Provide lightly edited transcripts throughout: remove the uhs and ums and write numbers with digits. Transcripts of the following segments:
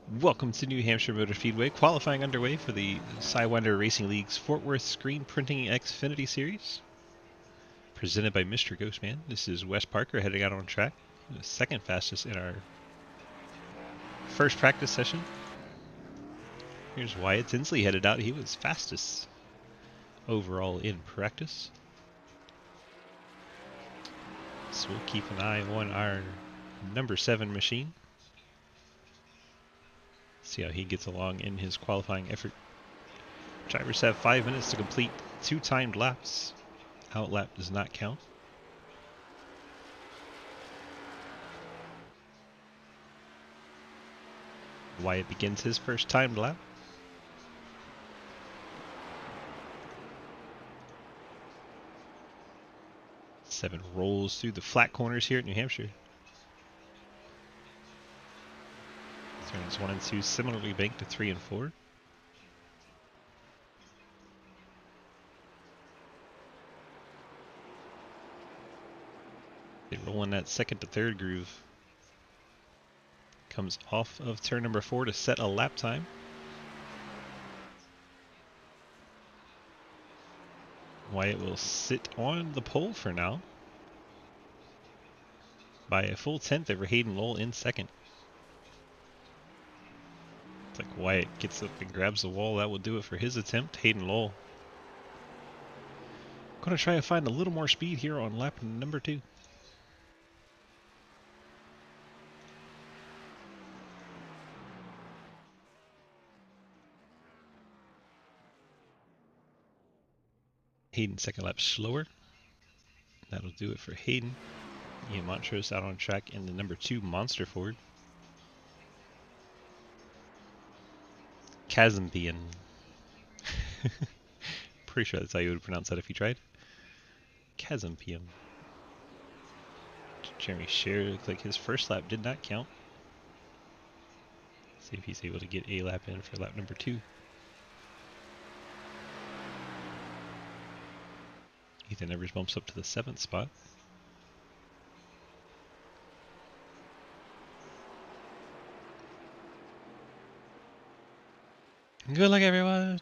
Welcome to New Hampshire Motor Speedway, qualifying underway for the Sidewinder Racing League's Fort Worth Screen Printing Xfinity Series. Presented by Mr. Ghostman. This is Wes Parker heading out on track, the second fastest in our first practice session. Here's Wyatt Tinsley headed out. He was fastest overall in practice. So we'll keep an eye on our number 7 machine. See how he gets along in his qualifying effort. Drivers have 5 minutes to complete 2 timed laps. Outlap does not count. Wyatt begins his first timed lap. Seven rolls through the flat corners here at New Hampshire. Turns 1 and 2 similarly banked to 3 and 4. They roll in that second to third groove. Comes off of turn number 4 to set a lap time. Wyatt will sit on the pole for now by a full tenth over Hayden Lowell in second. It's like Wyatt gets up and grabs the wall. That will do it for his attempt. Hayden Lowell going to try to find a little more speed here on lap number 2. Hayden second lap slower. That'll do it for Hayden. Ian Montrose out on track in the number 2 Monster Ford. Kazimpian. Pretty sure that's how you would pronounce that if you tried. Kazimpian. Jeremy Scher looked like his first lap did not count. See if he's able to get a lap in for lap number 2. Ethan Evers bumps up to the 7th spot. Good luck, everyone!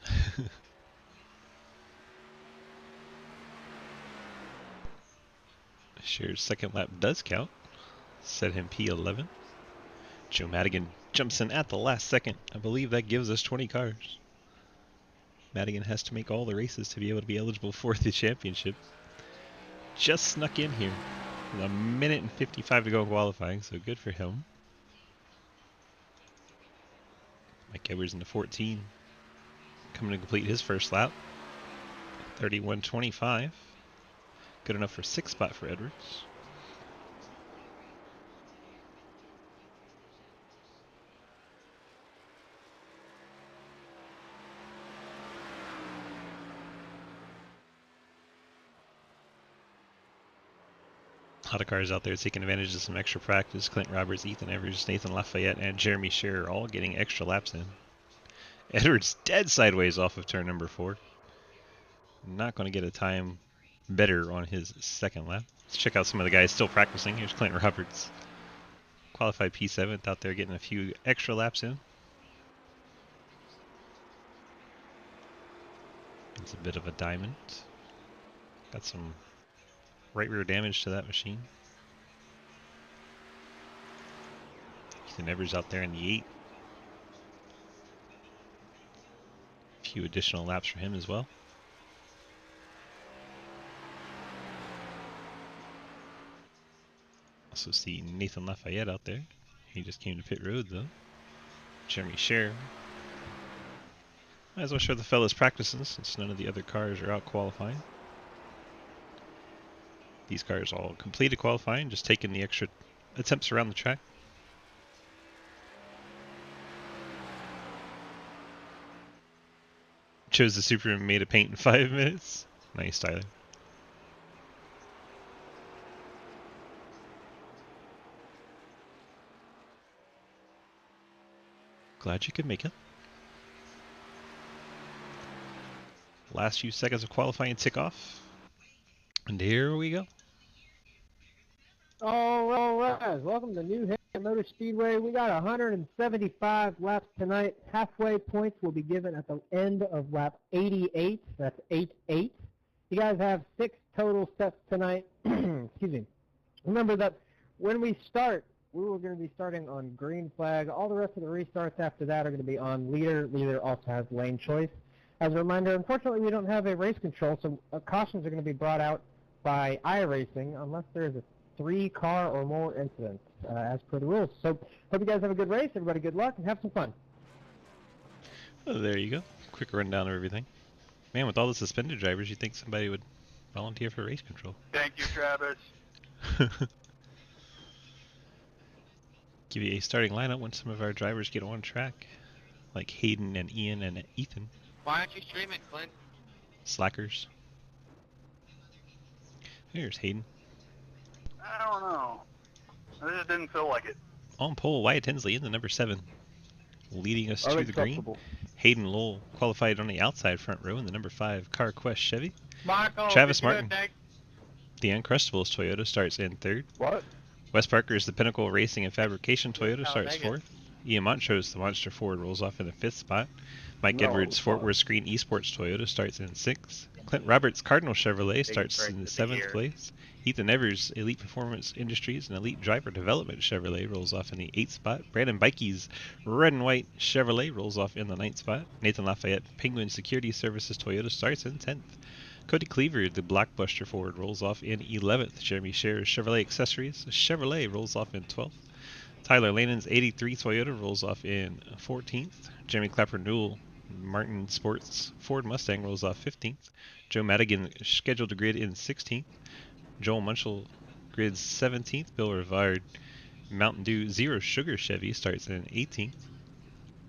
Scher's second lap does count. Set him P11. Joe Madigan jumps in at the last second. I believe that gives us 20 cars. Madigan has to make all the races to be able to be eligible for the championship. Just snuck in here. With a minute and 55 to go in qualifying, so good for him. Mike Edwards into 14. Coming to complete his first lap. 31.25. Good enough for 6th spot for Edwards. A lot of cars out there taking advantage of some extra practice. Clint Roberts, Ethan Evers, Nathan Lafayette, and Jeremy Scher all getting extra laps in. Edwards dead sideways off of turn number 4. Not going to get a time better on his second lap. Let's check out some of the guys still practicing. Here's Clint Roberts. Qualified P7th out there getting a few extra laps in. It's a bit of a diamond. Got some right rear damage to that machine. Ethan Evers out there in the 8. A few additional laps for him as well. Also see Nathan Lafayette out there. He just came to pit road though. Jeremy Scher. Might as well show the fellas practicing since none of the other cars are out qualifying. These cars all completed qualifying, just taking the extra attempts around the track. Chose the Supra and made a paint in 5 minutes. Nice, Tyler. Glad you could make it. Last few seconds of qualifying tick off. And here we go. All right. Welcome to New Hampshire. Motor Speedway. We got 175 laps tonight. Halfway points will be given at the end of lap 88. That's 8-8. You guys have 6 total sets tonight. Excuse me. Remember that when we start, we were going to be starting on green flag. All the rest of the restarts after that are going to be on leader. Leader also has lane choice. As a reminder, unfortunately, we don't have a race control, so cautions are going to be brought out by iRacing unless there is a 3-car or more incident, as per the rules. So, hope you guys have a good race. Everybody, good luck and have some fun. Oh, there you go. Quick rundown of everything. Man, with all the suspended drivers, you'd think somebody would volunteer for race control. Thank you, Travis. Give you a starting lineup when some of our drivers get on track, like Hayden and Ian and Ethan. Why aren't you streaming, Clint? Slackers. Here's Hayden. I don't know. I just didn't feel like it. On pole, Wyatt Tinsley in the number 7, leading us to the green. Hayden Lowell qualified on the outside front row in the number 5 Car Quest Chevy. Michael, Travis Martin, the Uncrustables Toyota, starts in 3rd. What? Wes Parker's the Pinnacle Racing and Fabrication Toyota, Oh, starts Megan. 4th. Ian Montrose, the Monster Ford, rolls off in the 5th spot. Mike Edwards, Fort Worth Screen Esports Toyota, starts in 6th. Clint Roberts, Cardinal Chevrolet, starts in the 7th place. Ethan Evers, Elite Performance Industries and Elite Driver Development Chevrolet, rolls off in the 8th spot. Brandon Bikey's Red and White Chevrolet rolls off in the 9th spot. Nathan Lafayette, Penguin Security Services Toyota, starts in 10th. Cody Cleaver, the Blockbuster Ford, rolls off in 11th. Jeremy Scher's Chevrolet Accessories Chevrolet rolls off in 12th. Tyler Lanon's 83 Toyota rolls off in 14th. Jeremy Clapper Newell, Martin Sports Ford Mustang, rolls off 15th. Joe Madigan scheduled to grid in 16th. Joel Munchel grids 17th. Bill Rivard, Mountain Dew Zero Sugar Chevy, starts in 18th.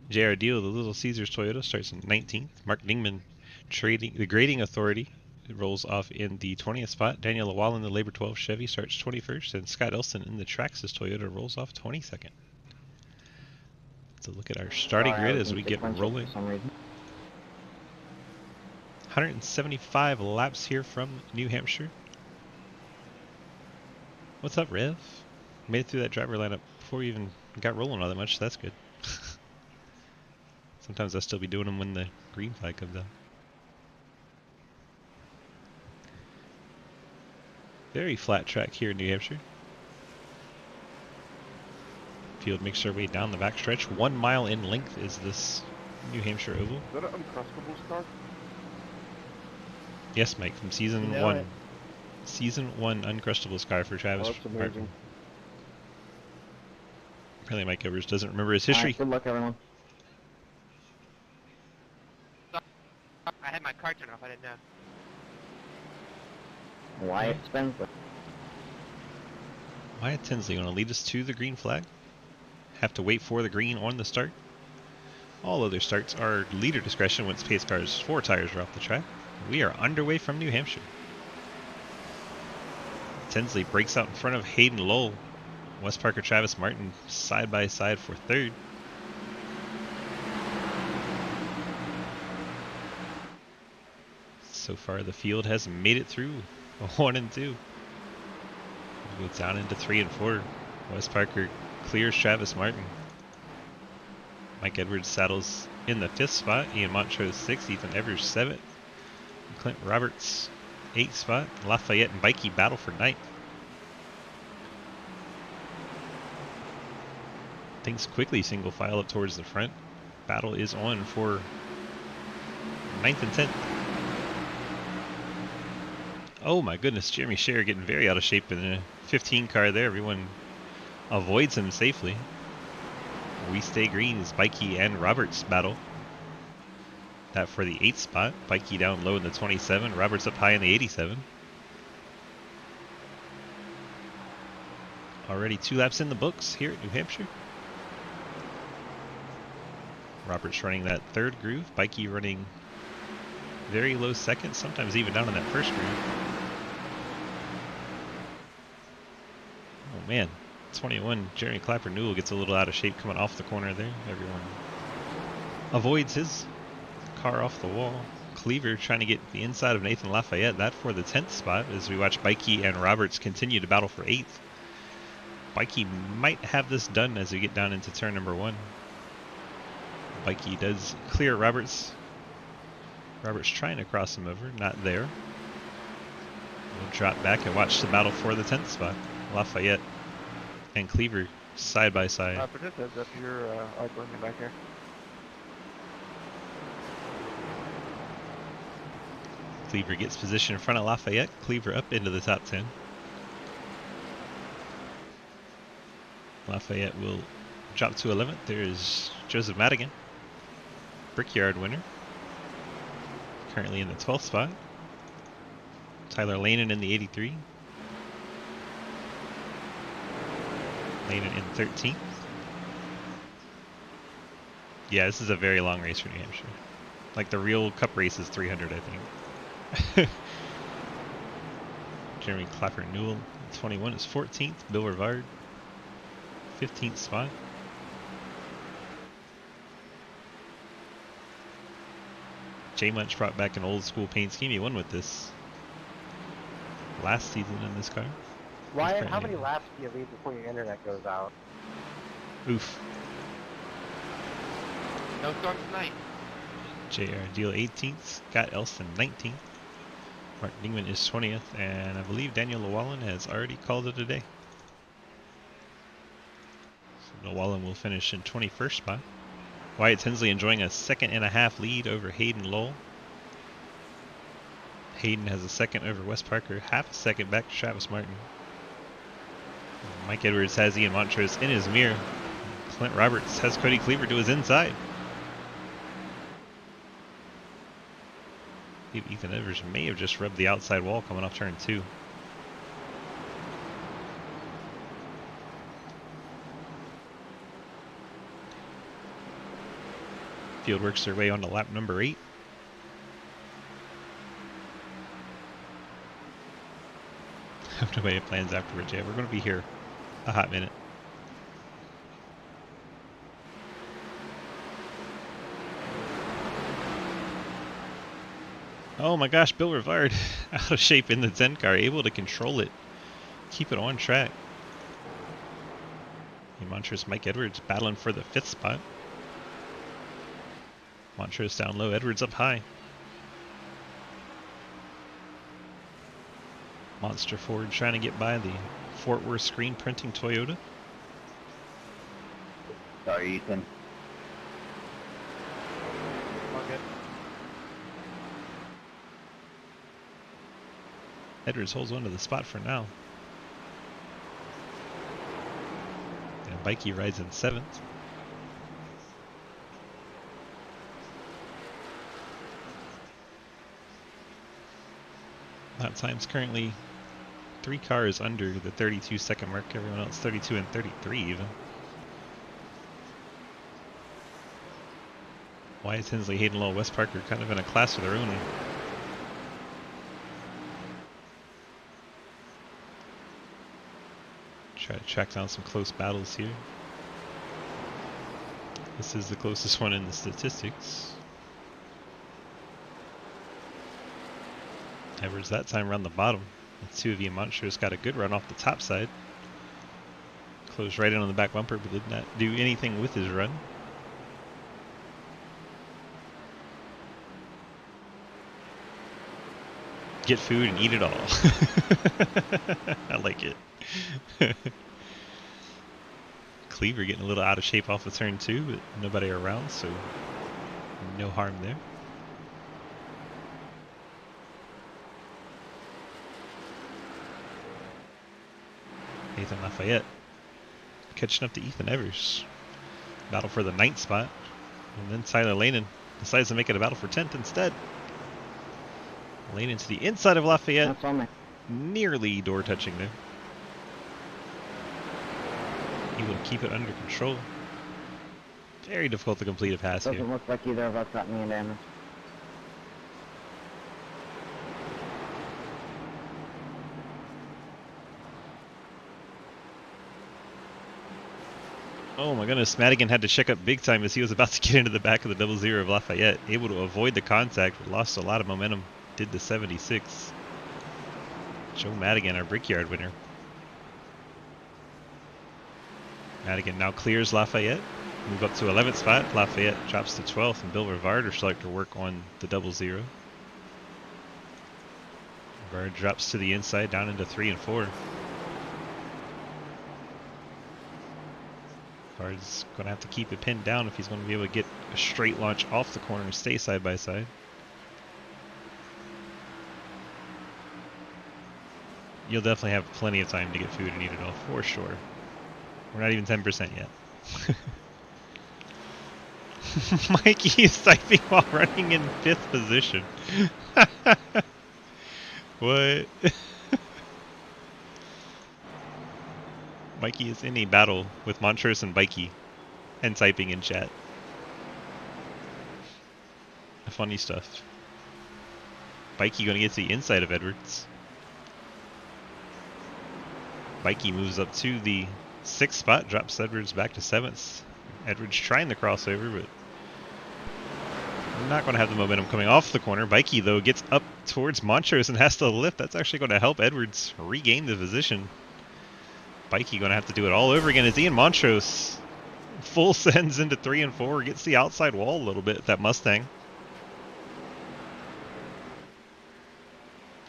J.R. Deal, the Little Caesars Toyota, starts in 19th. Mark Dingman, the Grading Authority, rolls off in the 20th spot. Daniel Lawallen, the Labor 12 Chevy, starts 21st. And Scott Elson in the Traxxas Toyota rolls off 22nd. So look at our starting grid as we get rolling. 175 laps here from New Hampshire. What's up, Rev? Made it through that driver lineup before we even got rolling all that much, so that's good. Sometimes I'll still be doing them when the green flag comes out. Very flat track here in New Hampshire. Field makes our way down the backstretch. 1 mile in length is this New Hampshire oval. Is that an Uncrustables car? Yes, Mike, from season 1. Season 1 Uncrustables car for Travis. Oh, that's amazing. Apparently Mike Evers doesn't remember his history. Good luck, everyone. I had my card turned off, I didn't know. Wyatt Spencer. Wyatt Tinsley going to lead us to the green flag. Have to wait for the green on the start. All other starts are leader discretion once pace cars 4 tires are off the track. We are underway from New Hampshire. Tinsley breaks out in front of Hayden Lowell. Wes Parker, Travis Martin side by side for 3rd. So far the field has made it through 1 and 2. We'll go down into 3 and 4. Wes Parker clears Travis Martin. Mike Edwards saddles in the 5th spot. Ian Montrose 6th. Ethan Evers 7th. Clint Roberts 8th spot. Lafayette and Bikey battle for 9th. Things quickly single file up towards the front. Battle is on for 9th and 10th. Oh my goodness, Jeremy Scher getting very out of shape in the 15 car there. Everyone avoids him safely. We stay green as Bikey and Roberts battle. That for the 8th spot. Bikey down low in the 27. Roberts up high in the 87. Already 2 laps in the books here at New Hampshire. Roberts running that 3rd groove. Bikey running very low 2nd, sometimes even down in that 1st groove. Oh man, 21, Jeremy Clapper Newell gets a little out of shape coming off the corner there. Everyone avoids his car off the wall. Cleaver trying to get the inside of Nathan Lafayette. That for the 10th spot as we watch Bikey and Roberts continue to battle for 8th. Bikey might have this done as we get down into turn number 1. Bikey does clear Roberts. Roberts trying to cross him over, not there. We'll drop back and watch the battle for the 10th spot. Lafayette and Cleaver side by side. For just heads up, you're outgoing back here. Cleaver gets position in front of Lafayette. Cleaver up into the top 10. Lafayette will drop to 11th. There is Joseph Madigan, Brickyard winner. Currently in the 12th spot. Tyler Lanen in the 83. Lanen in 13th. Yeah, this is a very long race for New Hampshire. Like the real cup race is 300, I think. Jeremy Clapper Newell, 21 is 14th. Bill Rivard, 15th spot. J Munch brought back an old school paint scheme. He won with this last season in this car. Ryan, how many laps do you leave before your internet goes out? Oof. No storm tonight. JR Deal 18th. Scott Elston 19th. Mark Dingman is 20th. And I believe Daniel Llewellyn has already called it a day. So Llewellyn will finish in 21st spot. Wyatt Tinsley enjoying a 2.5 lead over Hayden Lowell. Hayden has a second over Wes Parker, half a second back to Travis Martin. Mike Edwards has Ian Montrose in his mirror. Clint Roberts has Cody Cleaver to his inside. I believe Ethan Edwards may have just rubbed the outside wall coming off turn 2. Field works their way onto lap number 8. Have no idea plans afterwards. Yeah, we're going to be here a hot minute. Oh my gosh, Bill Rivard out of shape in the 10 car, able to control it, keep it on track. And Montrose Mike Edwards battling for the 5th spot. Montrose down low, Edwards up high. Monster Ford trying to get by the Fort Worth screen printing Toyota. Sorry, Ethan. Okay. Edwards holds on to the spot for now. And Bikey rides in 7th. Lap time's currently 3 cars under the 32 second mark. Everyone else 32 and 33 even. Wyatt Tinsley, Hayden Lowell, Wes Parker kind of in a class of their own. Try to track down some close battles here. This is the closest one in the statistics. Edwards that time around the bottom. The 2 of you Montrose got a good run off the top side. Closed right in on the back bumper, but did not do anything with his run. Get food and eat it all. I like it. Cleaver getting a little out of shape off of turn 2, but nobody around, so no harm there. Nathan Lafayette catching up to Ethan Evers. Battle for the 9th spot. And then Tyler Lanen decides to make it a battle for 10th instead. Lanen to the inside of Lafayette. That's on me. Nearly door touching there. He will keep it under control. Very difficult to complete a pass here. Doesn't look like either of us got any damage. Oh my goodness, Madigan had to check up big time as he was about to get into the back of the 00 of Lafayette. Able to avoid the contact, but lost a lot of momentum. Did the 76. Joe Madigan, our Brickyard winner. Madigan now clears Lafayette. Move up to 11th spot. Lafayette drops to 12th, and Bill Rivard are starting to work on the 00. Rivard drops to the inside, down into 3 and 4. Rivard's going to have to keep it pinned down if he's going to be able to get a straight launch off the corner and stay side by side. You'll definitely have plenty of time to get food and eat it all, for sure. We're not even 10% yet. Mikey is typing while running in 5th position. What? Mikey is in a battle with Montrose and Bikey and typing in chat. Funny stuff. Bikey gonna get to the inside of Edwards. Bikey moves up to the 6th spot, drops Edwards back to 7th. Edwards trying the crossover, but not going to have the momentum coming off the corner. Bikey, though, gets up towards Montrose and has to lift. That's actually going to help Edwards regain the position. Bikey going to have to do it all over again as Ian Montrose full sends into 3 and 4. Gets the outside wall a little bit with that Mustang.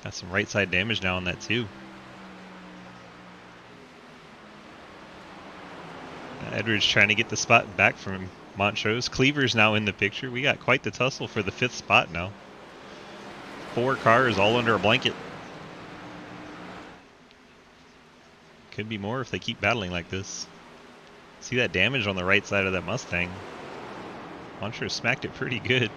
Got some right side damage now on that, too. Edwards trying to get the spot back from Montrose. Cleaver's now in the picture. We got quite the tussle for the 5th spot now. 4 cars all under a blanket. Could be more if they keep battling like this. See that damage on the right side of that Mustang. Montrose smacked it pretty good.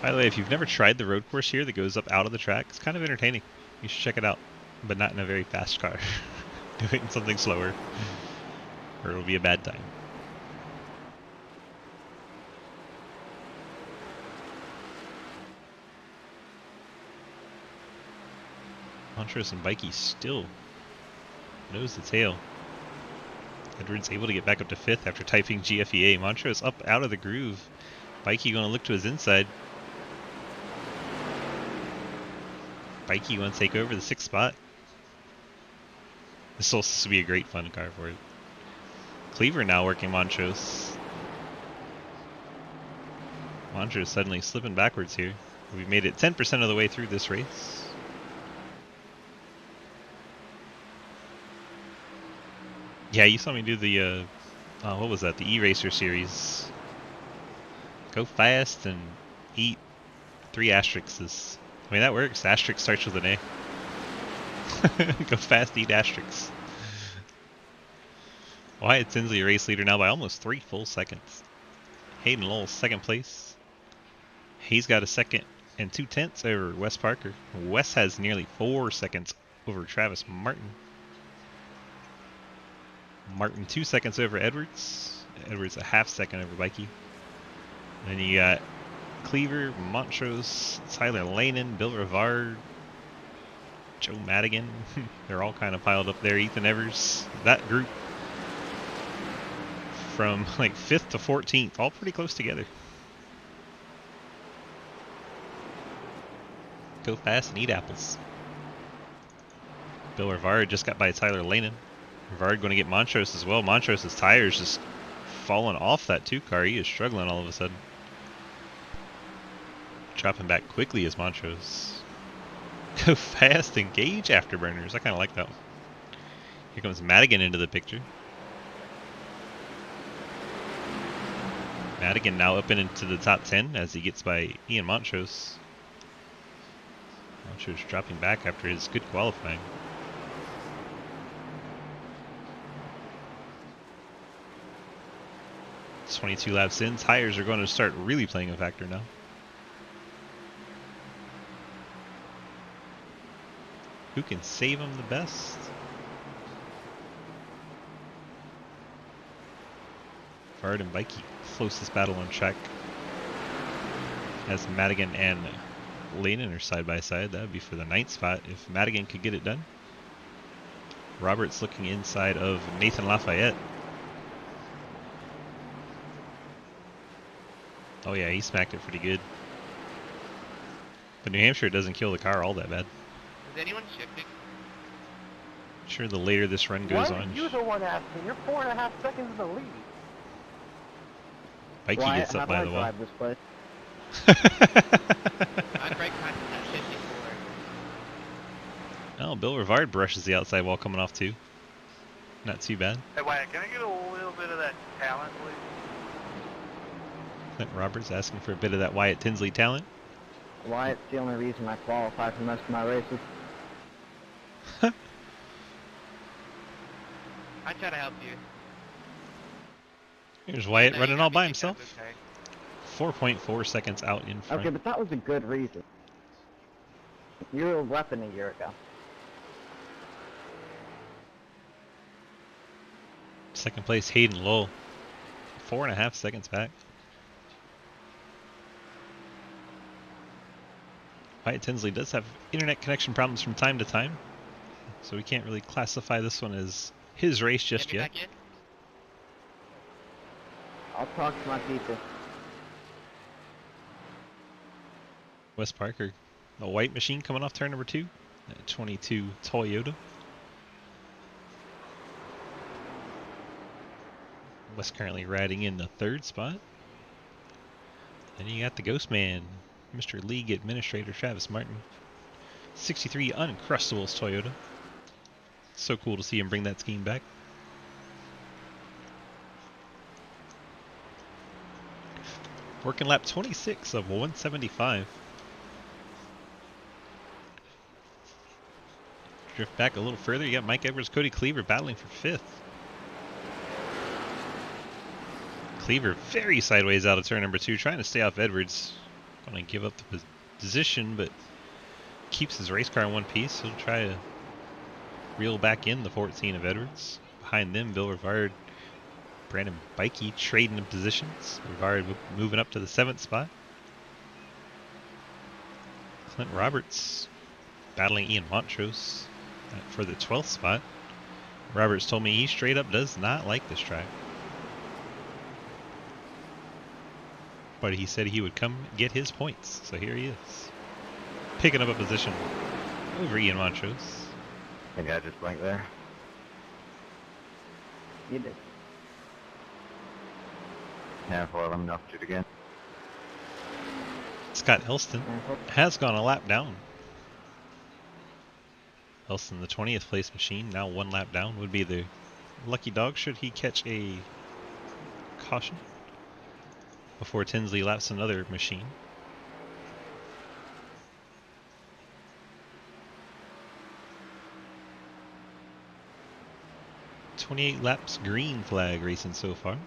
By the way, if you've never tried the road course here that goes up out of the track, it's kind of entertaining. You should check it out, but not in a very fast car. Do it in something slower, or it'll be a bad time. Montrose and Bikey still nose to tail. Edwards able to get back up to 5th after typing GFEA. Montrose up out of the groove. Bikey going to look to his inside. Bikey want to take over the 6th spot. This will be a great fun car for it. Cleaver now working Montrose. Montrose suddenly slipping backwards here. We've made it 10% of the way through this race. Yeah, you saw me do the, what was that? The E-Racer series. Go fast and eat 3 asterisks. I mean, that works. Asterisk starts with an A. Go fast, eat asterisks. Wyatt Tinsley, race leader now by almost 3 full seconds. Hayden Lowell, 2nd place. He's got a 2nd and 2/10 over Wes Parker. Wes has nearly 4 seconds over Travis Martin. Martin 2 seconds over Edwards. Edwards a half second over Bikey. Then you got Cleaver, Montrose, Tyler Lanin, Bill Rivard, Joe Madigan. They're all kind of piled up there. Ethan Evers. That group from like 5th to 14th, all pretty close together. Go fast and eat apples. Bill Rivard just got by Tyler Lanin. Rivard going to get Montrose as well. Montrose's tires just falling off that 2 car. He is struggling all of a sudden. Dropping back quickly as Montrose. Go fast, engage afterburners. I kind of like that one. Here comes Madigan into the picture. Madigan now up and into the top 10 as he gets by Ian Montrose. Montrose dropping back after his good qualifying. It's 22 laps in. Tires are going to start really playing a factor now. Who can save him the best? Vard and Bikey, closest battle on track. As Madigan and Layden are side by side. That would be for the 9th spot if Madigan could get it done. Roberts looking inside of Nathan Lafayette. Oh yeah, he smacked it pretty good. But New Hampshire doesn't kill the car all that bad. Is anyone shifting? Sure, the later this run goes Why on, are you the one asking? You're 4.5 seconds in the lead. Mikey Wyatt, gets how up do by I the wall. drive this place? My brake constant's at 54. Oh, Bill Rivard brushes the outside wall coming off too. Not too bad. Hey, Wyatt, can I get a little bit of that talent, please? Clint Roberts asking for a bit of that Wyatt Tinsley talent. Wyatt's the only reason I qualify for most of my races. I try to help you. Here's Wyatt No, you running got all me by kicked out, himself. okay. 4.4 seconds out in front. Okay, but that was a good reason. You were a weapon a year ago. Second place, Hayden Lowell. 4.5 seconds back. Wyatt Tinsley does have internet connection problems from time to time, so we can't really classify this one as his race just Get me yet. back in? I'll talk to my people. Wes Parker, a white machine coming off turn number 2. 22 Toyota. Wes currently riding in the 3rd spot. Then you got the Ghost Man, Mr. League Administrator Travis Martin. 63 Uncrustables Toyota. So cool to see him bring that scheme back. Working lap 26 of 175. Drift back a little further. You got Mike Edwards, Cody Cleaver battling for 5th. Cleaver very sideways out of turn number 2, trying to stay off Edwards. Going to give up the position, but keeps his race car in one piece. He'll try to reel back in the 14 of Edwards. Behind them, Bill Rivard, Brandon Bikey trading in positions. Rivard moving up to the 7th spot. Clint Roberts battling Ian Montrose for the 12th spot. Roberts told me he straight up does not like this track. But he said he would come get his points, so here he is. Picking up a position over Ian Montrose. I think I just blinked there. You did. Yeah, for let me know if I shoot again. Scott Elston has gone a lap down. Elston, the 20th place machine, now 1 lap down, would be the lucky dog should he catch a caution before Tinsley laps another machine. "28 laps green flag racing so far.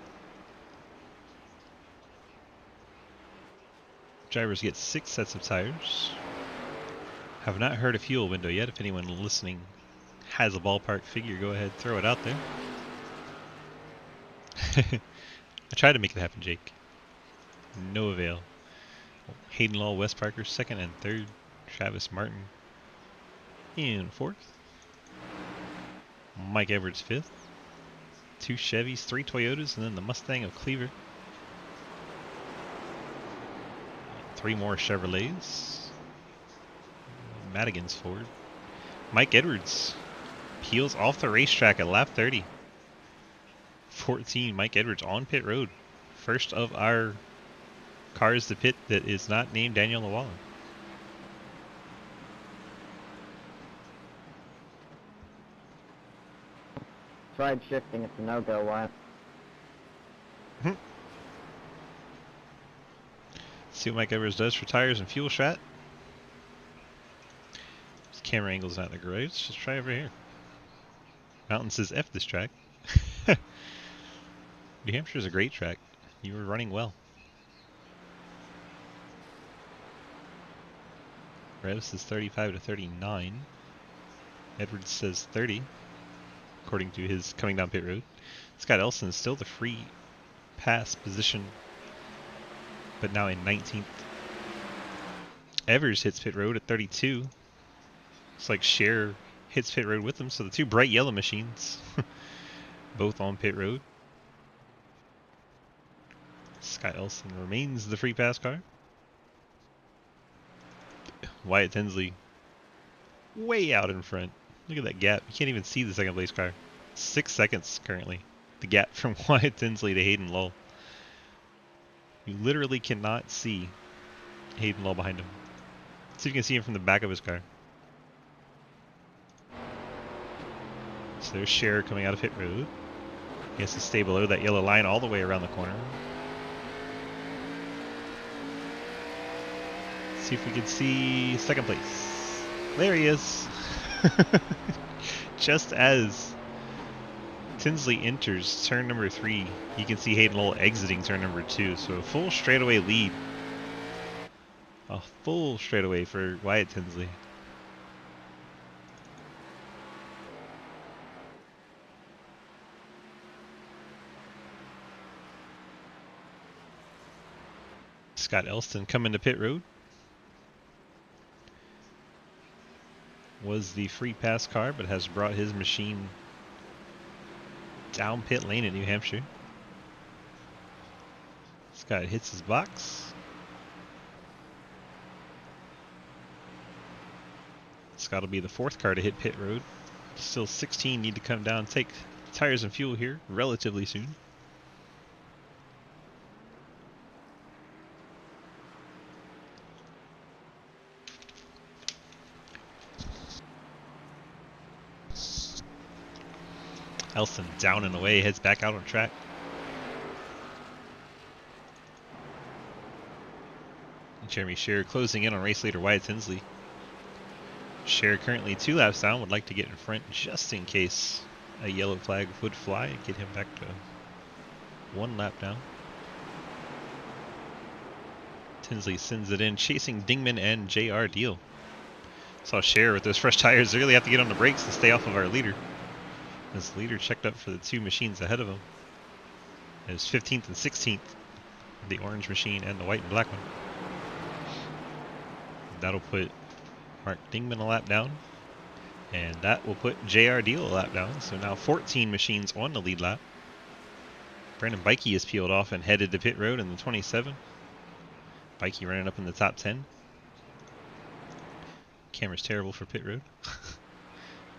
Drivers get 6 sets of tires. Have not heard a fuel window yet. If anyone listening has a ballpark figure, go ahead, throw it out there. I tried to make it happen, Jake. No avail. Hayden Law, Wes Parker, 2nd and 3rd. Travis Martin in 4th. Mike Edwards 5th. 2 Chevys, 3 Toyotas, and then the Mustang of Cleaver. 3 more Chevrolets. Madigan's forward. Mike Edwards peels off the racetrack at lap 30. 14, Mike Edwards on pit road. First of our cars to pit that is not named Daniel Lawala. Tried shifting, it's a no-go, Wyatt. See what Mike Edwards does for tires and fuel shot. His camera angle's not that great. Let's just try over here. Mountain says F this track. New Hampshire's a great track. You were running well. Revs says 35 to 39. Edwards says 30, according to his coming down pit road. Scott Elson is still the free pass position, but now in 19th. Evers hits pit road at 32. Looks like Cher hits pit road with them, so the two bright yellow machines, both on pit road. Scott Elson remains the free pass car. Wyatt Tinsley way out in front. Look at that gap. You can't even see the second place car. 6 seconds currently. The gap from Wyatt Tinsley to Hayden Lull. You literally cannot see Hayden Lull behind him. See if you can see him from the back of his car. So there's Cher coming out of pit road. He has to stay below that yellow line all the way around the corner. Let's see if we can see second place. There he is. Just as Tinsley enters turn number 3, you can see Hayden Lull exiting turn number 2. So a full straightaway lead. A full straightaway for Wyatt Tinsley. Scott Elston coming to pit road. Was the free pass car, but has brought his machine down pit lane at New Hampshire. Scott hits his box. Scott will be the 4th car to hit pit road. Still 16 need to come down, take tires and fuel here relatively soon. Elson down and away, heads back out on track. Jeremy Scherer closing in on race leader Wyatt Tinsley. Scherer currently 2 laps down, would like to get in front just in case a yellow flag would fly and get him back to 1 lap down. Tinsley sends it in, chasing Dingman and JR Deal. Saw Scherer with those fresh tires, they really have to get on the brakes to stay off of our leader. This leader checked up for the 2 machines ahead of him. It was 15th and 16th, the orange machine and the white and black one. That'll put Mark Dingman a lap down, and that will put JR Deal a lap down. So now 14 machines on the lead lap. Brandon Bikey is peeled off and headed to pit road in the 27. Bikey running up in the top 10. Camera's terrible for pit road.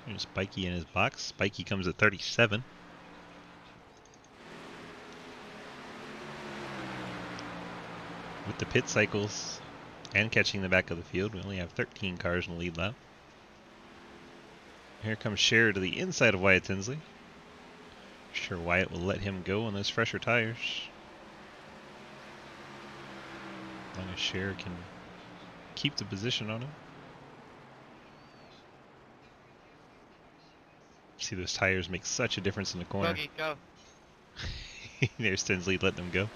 There's Bikey in his box. Bikey comes at 37. With the pit cycles and catching the back of the field, we only have 13 cars in the lead lap. Here comes Scherer to the inside of Wyatt Tinsley. Sure, Wyatt will let him go on those fresher tires. As long as Scherer can keep the position on him. See, those tires make such a difference in the corner. Bogey, go. There's Tinsley letting them go.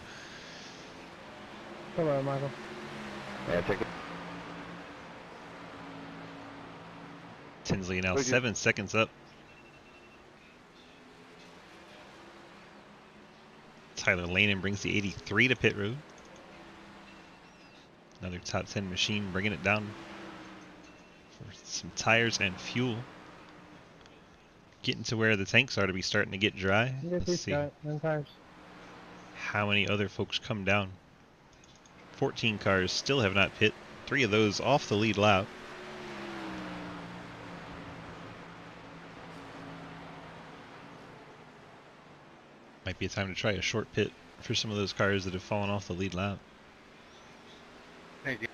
Hello, Michael. Yeah, take it. Tinsley now Who'd you- 7 seconds up. Tyler Lanen brings the 83 to pit road. Another top 10 machine bringing it down for some tires and fuel. Getting to where the tanks are to be starting to get dry. Let's see Tires. how many other folks come down. 14 cars still have not pit. 3 of those off the lead lap. Might be a time to try a short pit for some of those cars that have fallen off the lead lap. Thank you.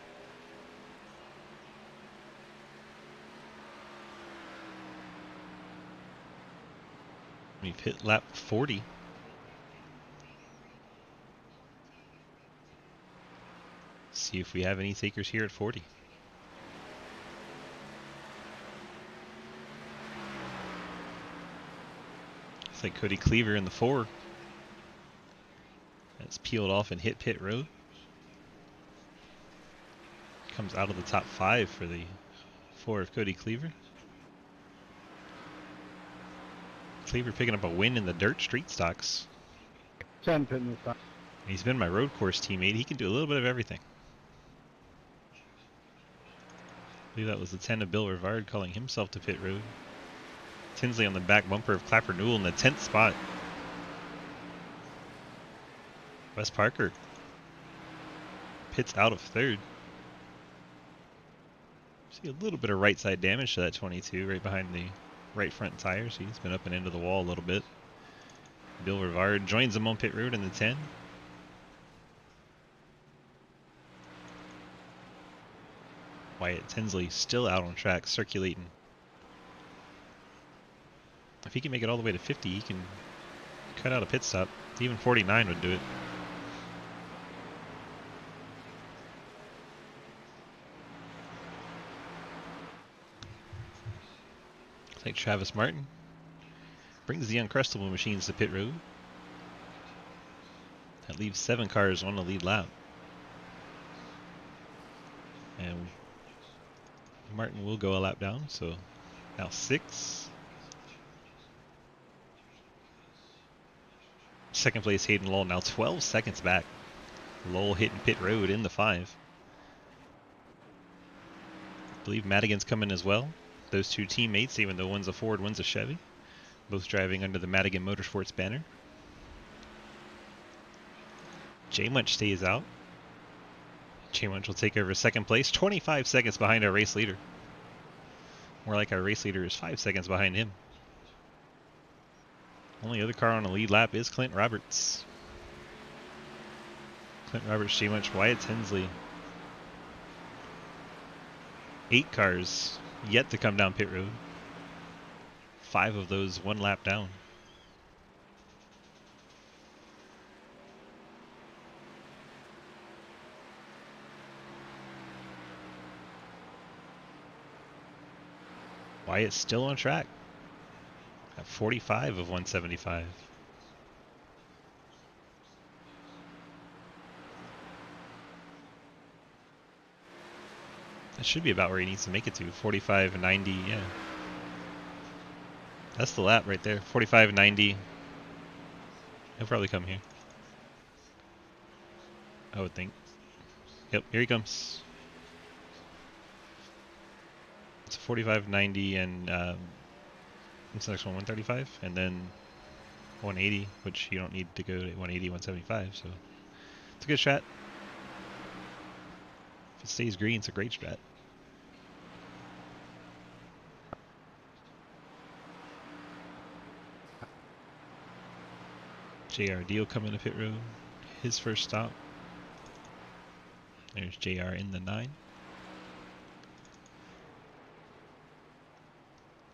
We've hit lap 40. See if we have any takers here at 40. Looks like Cody Cleaver in the 4. That's peeled off and hit pit road. Comes out of the top 5 for the 4 of Cody Cleaver. Cleaver picking up a win in the dirt street stocks. 10 pitting this time. He's been my road course teammate. He can do a little bit of everything. believe that was the 10 of Bill Rivard calling himself to pit road. Tinsley on the back bumper of Clapper Newell in the 10th spot. Wes Parker pits out of 3rd. See a little bit of right side damage to that 22 right behind the right front tire. So he's been up and into the wall a little bit. Bill Rivard joins him on pit road in the 10. Wyatt Tinsley still out on track, circulating. If he can make it all the way to 50, he can cut out a pit stop. Even 49 would do it. Looks like Travis Martin brings the Uncrustable machines to pit road. That leaves 7 cars on the lead lap. And Martin will go a lap down, so now 6. Second place Hayden Lowell, now 12 seconds back. Lowell hitting pit road in the 5. I believe Madigan's coming as well. Those two teammates, even though one's a Ford, one's a Chevy. Both driving under the Madigan Motorsports banner. J Munch stays out. J Munch will take over second place, 25 seconds behind our race leader. More like our race leader is 5 seconds behind him. Only other car on the lead lap is Clint Roberts. Clint Roberts, J Munch, Wyatt Tinsley. 8 cars yet to come down pit road. 5 of those 1 lap down. Wyatt's still on track at 45 of 175. That should be about where he needs to make it to. 45.90, yeah. That's the lap right there. 45.90. He'll probably come here, I would think. Yep, here he comes. It's 45.90 and what's the next one? 135, and then 180, which you don't need to go to 180, 175. So it's a good strat. If it stays green, it's a great strat. JR Deal coming to pit road. His first stop. There's JR in the 9.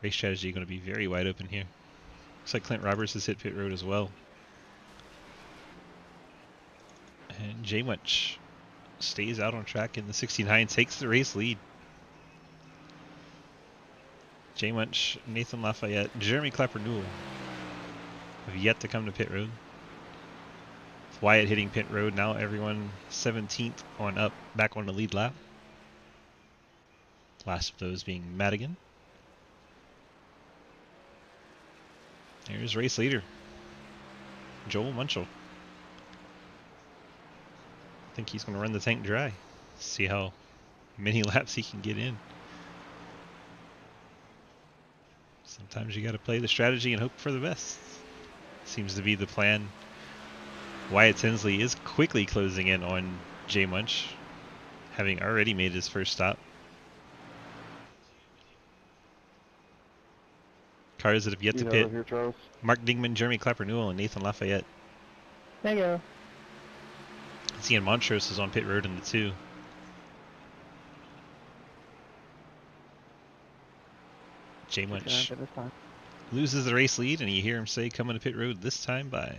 Race strategy going to be very wide open here. Looks like Clint Roberts has hit pit road as well. And J Munch stays out on track in the 69, takes the race lead. J Munch, Nathan Lafayette, Jeremy Clapper Newell have yet to come to pit road. With Wyatt hitting pit road, now everyone 17th on up, back on the lead lap. Last of those being Madigan. There's race leader, Joel Munchell. I think he's going to run the tank dry. See how many laps he can get in. Sometimes you got to play the strategy and hope for the best. Seems to be the plan. Wyatt Tinsley is quickly closing in on J Munch, having already made his first stop. Cars that have yet to pit. Here, Charles. Mark Dingman, Jeremy Clapper Newell, and Nathan Lafayette. Thank you. Seeing Montrose is on pit road in the 2. J Munch loses the race lead, and you hear him say, coming to pit road this time by.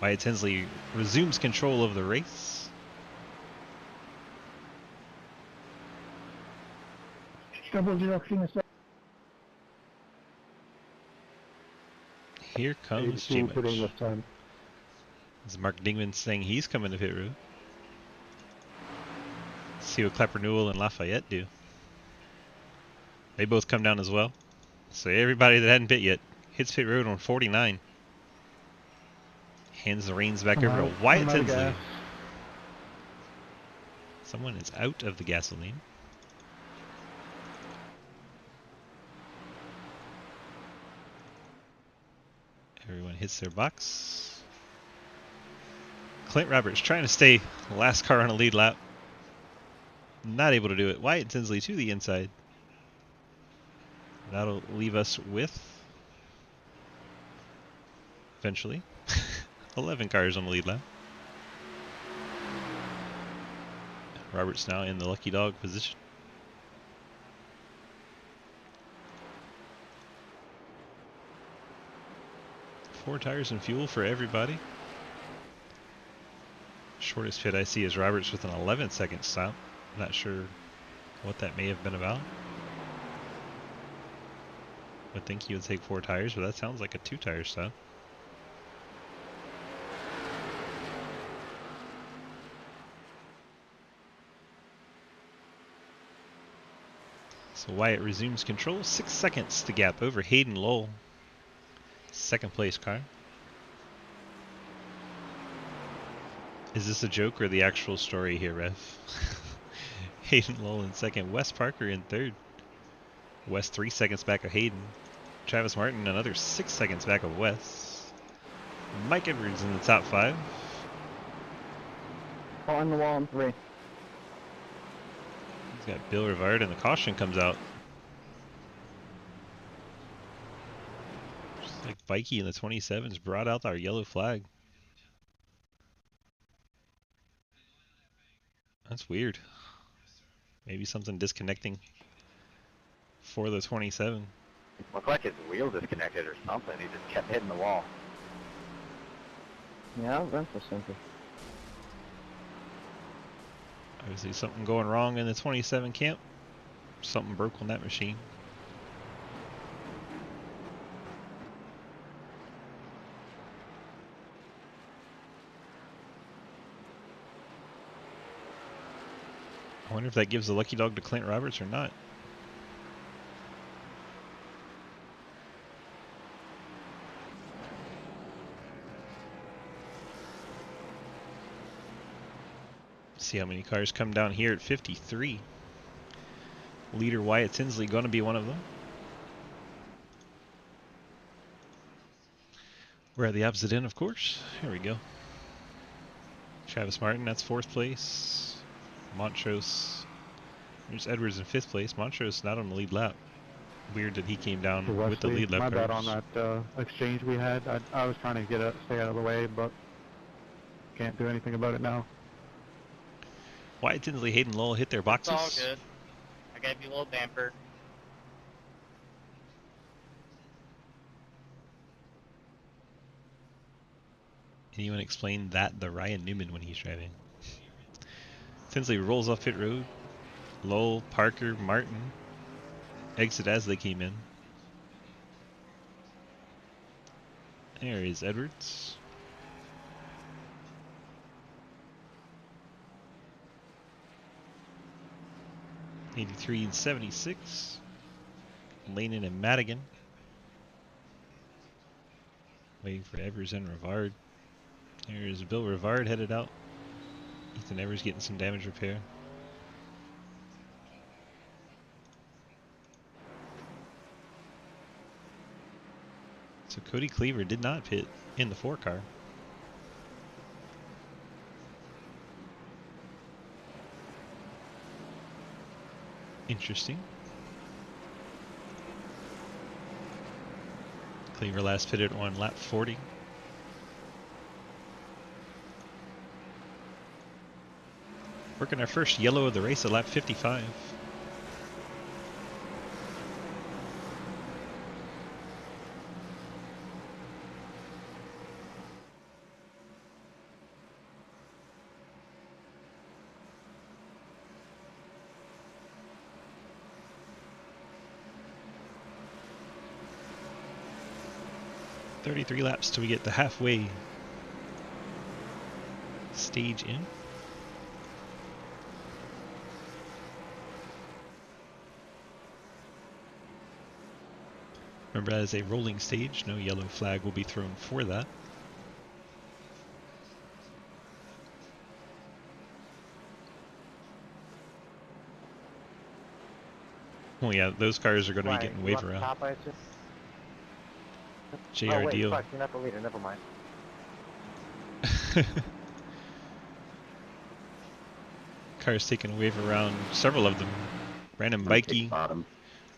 Wyatt Tinsley resumes control of the race. Here comes J Munch. This is Mark Dingman saying he's coming to pit road. Let's see what Clapper Newell and Lafayette do. They both come down as well. So everybody that hadn't pit yet hits pit road on 49. Hands the reins back over to Wyatt Tinsley. Someone is out of the gasoline. Everyone hits their box. Clint Roberts trying to stay last car on a lead lap. Not able to do it. Wyatt Tinsley to the inside. That'll leave us with, eventually, 11 cars on the lead lap. Roberts now in the lucky dog position. Four tires and fuel for everybody. Shortest pit I see is Roberts with an 11-second stop. Not sure what that may have been about. Would think he would take 4 tires, but that sounds like a 2-tire stop. So Wyatt resumes control. 6 seconds to gap over Hayden Lowell. Second place car. Is this a joke or the actual story here, Rev? Hayden Lowell in second. Wes Parker in third. Wes 3 seconds back of Hayden. Travis Martin another 6 seconds back of Wes. Mike Edwards in the top 5. On the wall in 3. He's got Bill Rivard, and the caution comes out. Just like Vikey in the 27s brought out our yellow flag. That's weird. Maybe something disconnecting for the 27. Looked like his wheel disconnected or something. He just kept hitting the wall. Yeah, that's interesting. Obviously something going wrong in the 27 camp. Something broke on that machine. I wonder if that gives the lucky dog to Clint Roberts or not. See how many cars come down here at 53. Leader Wyatt Tinsley going to be one of them. We're at the opposite end, of course. Here we go. Travis Martin, that's 4th place. Montrose. There's Edwards in 5th place. Montrose not on the lead lap. Weird that he came down Wesley, with the lead lap my bad cars. on that exchange we had. I was trying to stay out of the way, but can't do anything about it now. Wyatt Tinsley, Hayden Lowell hit their boxes. It's all good. I gave you a little damper. Anyone explain that to Ryan Newman when he's driving? Tinsley rolls off pit road. Lowell, Parker, Martin exit as they came in. There is Edwards. '83 and '76. Lanin and Madigan. Waiting for Evers and Rivard. There's Bill Rivard headed out. Ethan Evers getting some damage repair. So Cody Cleaver did not pit in the 4 car. Interesting. Cleaver last pitted on lap 40. Working our first yellow of the race at lap 55. .33 laps till we get the halfway stage in. Remember, that is a rolling stage. No yellow flag will be thrown for that. Well, yeah, those cars are going to be Why, getting you wave left the around. top, I assume? JR Oh, wait, Deal. fuck, you're not the leader. Never mind. Cars taking a wave around, several of them. Brandon Bikey, Bottom.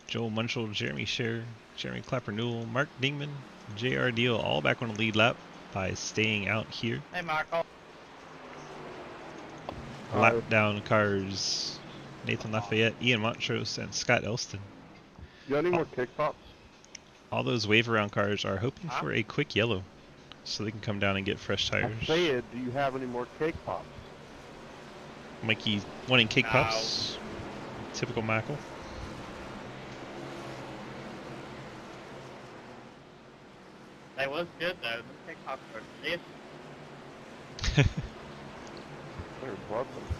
Joel Munchel, Jeremy Scher, Jeremy Clapper Newell, Mark Dingman, JR Deal, all back on the lead lap by staying out here. Hey, Marco. Lap down cars, Nathan Lafayette, Ian Montrose, and Scott Elston. You got any more kick pops? All those wave around cars are hoping Huh? for a quick yellow so they can come down and get fresh tires. I said, do you have any more cake pops? Mikey wanting cake No. puffs. Typical Michael. That was good, though. The TikTok were this. There's lots of them.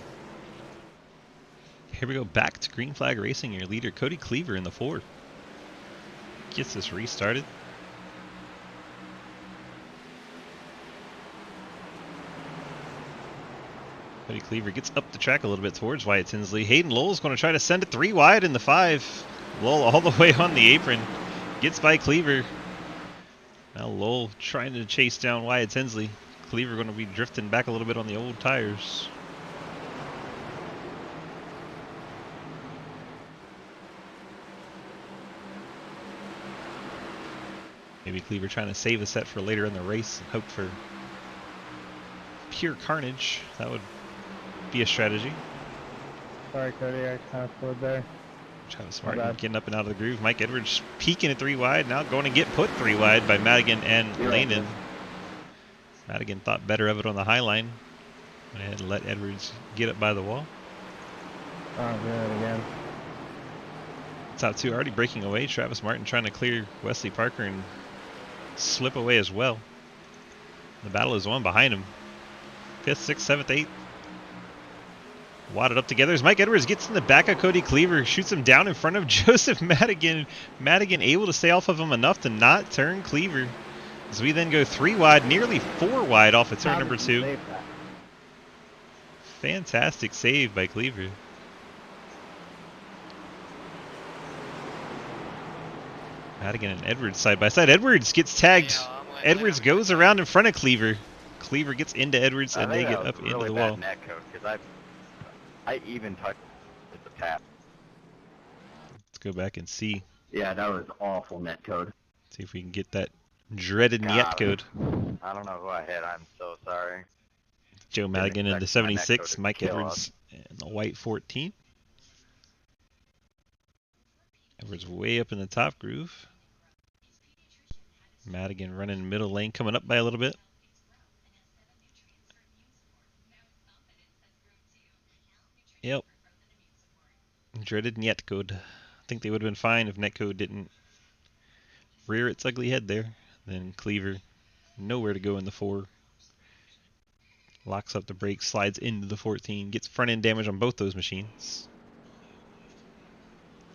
Here we go back to Green Flag Racing. Your leader, Cody Cleaver, in the 4. Gets this restarted. Cody Cleaver gets up the track a little bit towards Wyatt Tinsley. Hayden Lowell's going to try to send it 3 wide in the 5. Lowell all the way on the apron. Gets by Cleaver. Now Lowell trying to chase down Wyatt Tinsley. Cleaver going to be drifting back a little bit on the old tires. Maybe Cleaver trying to save a set for later in the race and hope for pure carnage. That would be a strategy. Sorry, Cody, I kind of slowed there. Travis My Martin bad. getting up and out of the groove. Mike Edwards peeking at 3 wide. Now going to get put 3 wide by Madigan and Lehman. Madigan thought better of it on the high line. Went ahead and let Edwards get up by the wall. Oh, doing it again. Top 2 already breaking away. Travis Martin trying to clear Wesley Parker and slip away as well. The battle is on behind him. 5th, 6th, 7th, 8th. Wadded up together as Mike Edwards gets in the back of Cody Cleaver, shoots him down in front of Joseph Madigan. Madigan able to stay off of him enough to not turn Cleaver. As we then go 3 wide, nearly 4 wide off of turn number 2. Fantastic save by Cleaver. Madigan and Edwards side by side. Edwards gets tagged. Yeah, I'm like, Edwards goes around in front of Cleaver. Cleaver gets into Edwards and they get up into really the bad wall. net code because I even touched the tap. Let's go back and see. Yeah, that was awful net code. See if we can get that dreaded God. Niet code. I don't know who I hit. I'm so sorry. Joe Didn't Madigan in the expect my net 76, code to Mike kill Edwards in the white 14. Edwards way up in the top groove. Madigan running middle lane, coming up by a little bit. Yep. Dreaded Niet code. I think they would have been fine if netcode didn't rear its ugly head there. Then Cleaver, nowhere to go in the 4. Locks up the brakes, slides into the 14, gets front end damage on both those machines.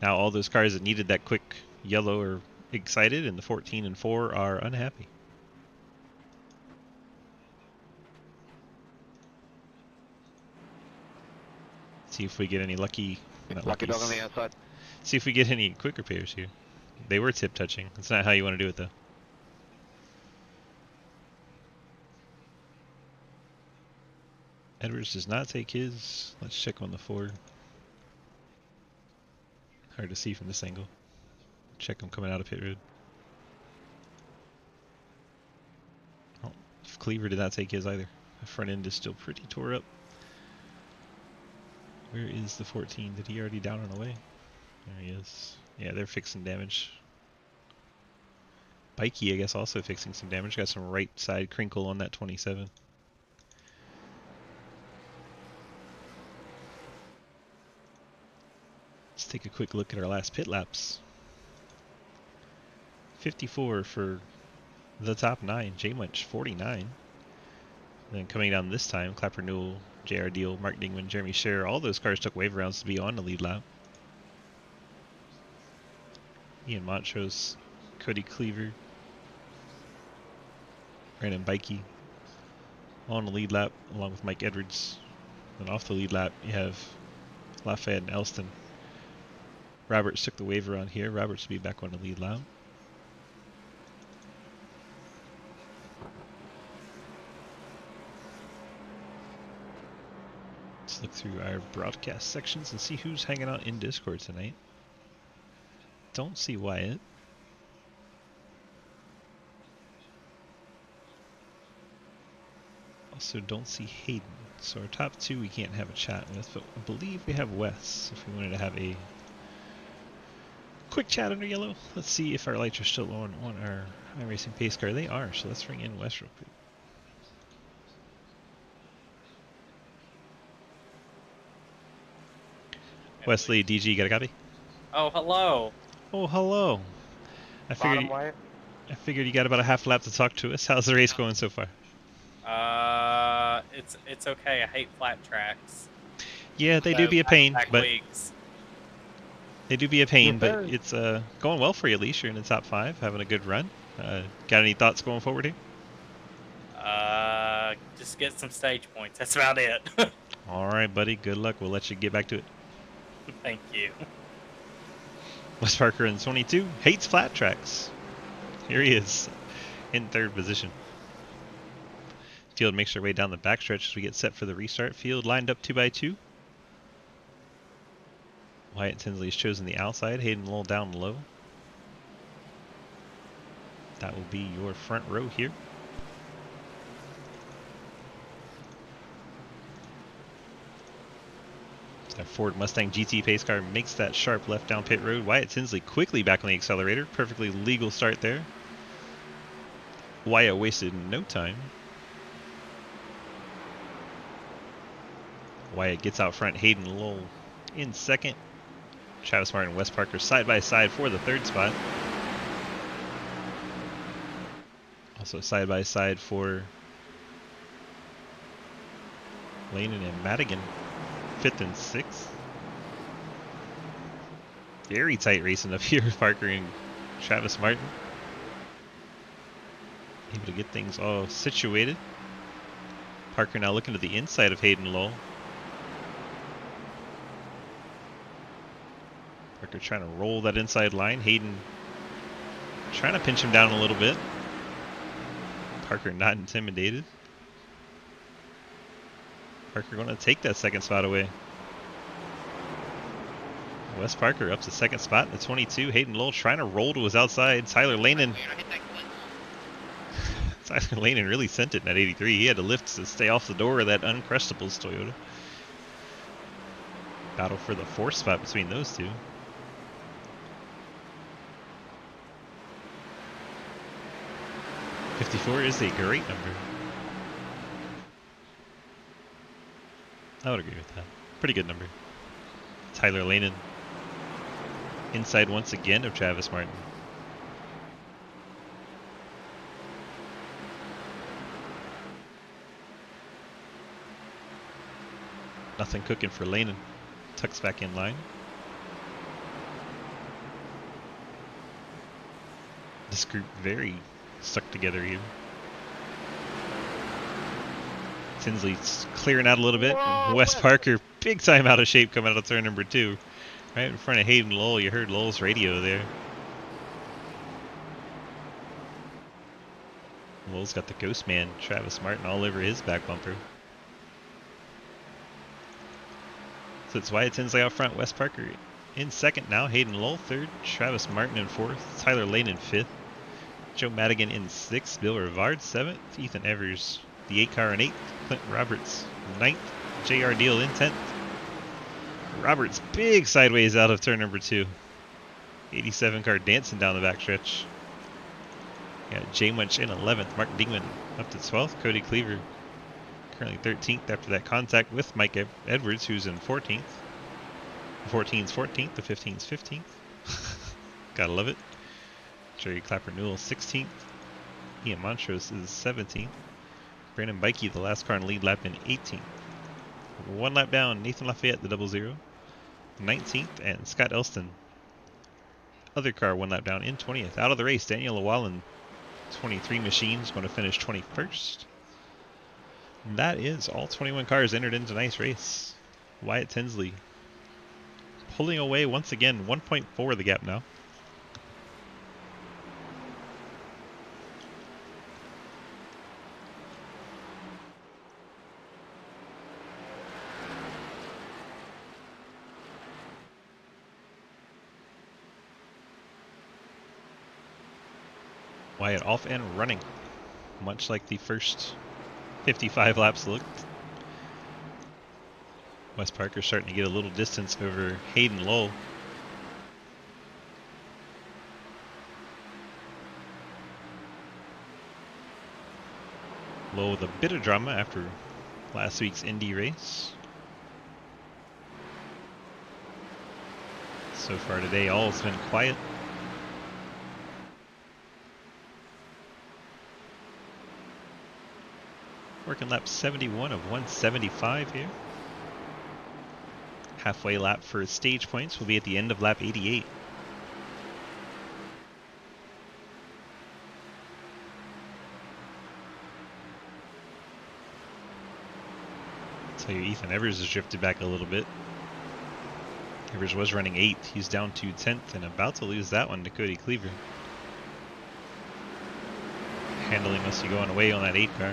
Now all those cars that needed that quick yellow are excited, and the 14 and 4 are unhappy. See if we get any lucky. Lucky dog on the outside. See if we get any quick repairs here. They were tip touching. That's not how you want to do it though. Edwards does not take his. Let's check on the 4. Hard to see from this angle. Check him coming out of pit road. Oh, Cleaver did not take his either. The front end is still pretty tore up. Where is the 14? Did he already down and away? There he is. Yeah, they're fixing damage. Bikey, I guess, also fixing some damage. Got some right side crinkle on that 27. Let's take a quick look at our last pit laps. 54 for the top 9. Jay Munch, 49. Then coming down this time, Clapper Newell, JR Deal, Mark Dingman, Jeremy Scher, all those cars took wave rounds to be on the lead lap. Ian Montrose, Cody Cleaver, Brandon Bikey on the lead lap along with Mike Edwards. Then off the lead lap you have Lafayette and Elston. Roberts took the waiver on here. Roberts will be back on the lead lap. Let's look through our broadcast sections and see who's hanging out in Discord tonight. Don't see Wyatt. Also don't see Hayden. So our top two we can't have a chat with, but I believe we have Wes if we wanted to have a quick chat under yellow. Let's see if our lights are still on our iRacing pace car. They are, so let's ring in Wes real quick. Wesley, DG, got a copy? Oh, hello. Oh, hello. I Bottom Wyatt. figured you got about a half lap to talk to us. How's the race going so far? It's okay. I hate flat tracks. Yeah, they do be a pain, but weeks. they do be a pain, but Repairs. it's going well for you. At least you're in the top 5, having a good run. Got any thoughts going forward here? Just get some stage points. That's about it. All right, buddy. Good luck. We'll let you get back to it. Thank you. Wes Parker in 22 hates flat tracks. Here he is in 3rd position. Field makes their way down the backstretch as we get set for the restart. Field lined up 2x2. Wyatt Tinsley's chosen the outside. Hayden Lowell down low. That will be your front row here. That Ford Mustang GT pace car makes that sharp left down pit road. Wyatt Tinsley quickly back on the accelerator. Perfectly legal start there. Wyatt wasted no time. Wyatt gets out front. Hayden Lowell in 2nd. Travis Martin and Wes Parker side by side for the 3rd spot. Also side by side for Lanen and Madigan. 5th and 6th. Very tight racing up here with Parker and Travis Martin. Able to get things all situated. Parker now looking to the inside of Hayden Lowell. Parker trying to roll that inside line. Hayden trying to pinch him down a little bit. Parker not intimidated. Parker going to take that 2nd spot away. Wes Parker up to 2nd spot in the 22. Hayden Lowell trying to roll to his outside. Tyler Lanen. Tyler Lanen really sent it in that 83. He had to lift to stay off the door of that Uncrustables Toyota. Battle for the 4th spot between those two. $54 is a great number. I would agree with that. Pretty good number. Tyler Lanen. Inside once again of Travis Martin. Nothing cooking for Lanen. Tucks back in line. This group very stuck together here. Tinsley's clearing out a little bit. Wes Parker, big time out of shape coming out of turn number 2. Right in front of Hayden Lowell. You heard Lowell's radio there. Lowell's got the ghost man, Travis Martin, all over his back bumper. So it's Wyatt Tinsley out front. Wes Parker in 2nd now. Hayden Lowell 3rd. Travis Martin in 4th. Tyler Lane in 5th. Joe Madigan in 6th. Bill Rivard 7th. Ethan Evers, the 8 car in 8th. Clint Roberts 9th. J.R. Deal in 10th. Roberts big sideways out of turn number 2. 87 car dancing down the backstretch. Got Jay Munch in 11th. Mark Dingman up to 12th. Cody Cleaver currently 13th after that contact with Mike Edwards, who's in 14th. The 14's 14th. The 15's 15th. Gotta love it. Jerry Clapper Newell 16th. Ian Montrose is 17th. Brandon Bikey, the last car in lead lap, in 18th. 1 lap down, Nathan Lafayette, the 00, 19th, and Scott Elston, other car 1 lap down, in 20th. Out of the race, Daniel Llewellyn, 23 machines, going to finish 21st. That is all 21 cars entered into tonight's race. Wyatt Tinsley pulling away once again. 1.4 the gap now. Wyatt off and running, much like the first 55 laps looked. Wes Parker starting to get a little distance over Hayden Lowell. Lowell with a bit of drama after last week's Indy race. So far today, all has been quiet. Working lap 71 of 175 here. Halfway lap for stage points will be at the end of lap 88. So Ethan Evers has drifted back a little bit. Evers was running 8th. He's down to 10th and about to lose that one to Cody Cleaver. Handling must be going away on that 8 car.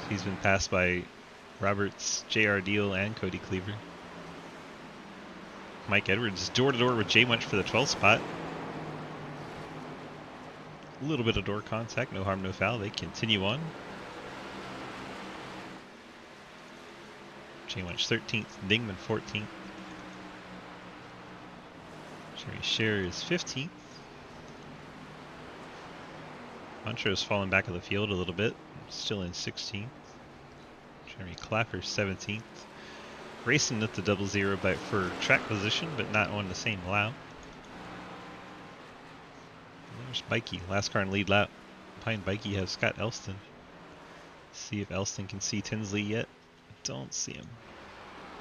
He's been passed by Roberts, JR Deal, and Cody Cleaver. Mike Edwards door-to-door with Jay Munch for the 12th spot. A little bit of door contact, no harm, no foul. They continue on. Jay Munch 13th, Dingman 14th. Jerry Scherer is 15th. Montro's fallen back of the field a little bit, still in 16th. Jeremy Clapper 17th. Racing at the 00 but for track position, but not on the same lap. And there's Bikey, last car in lead lap. Behind Bikey has Scott Elston. See if Elston can see Tinsley yet. Don't see him.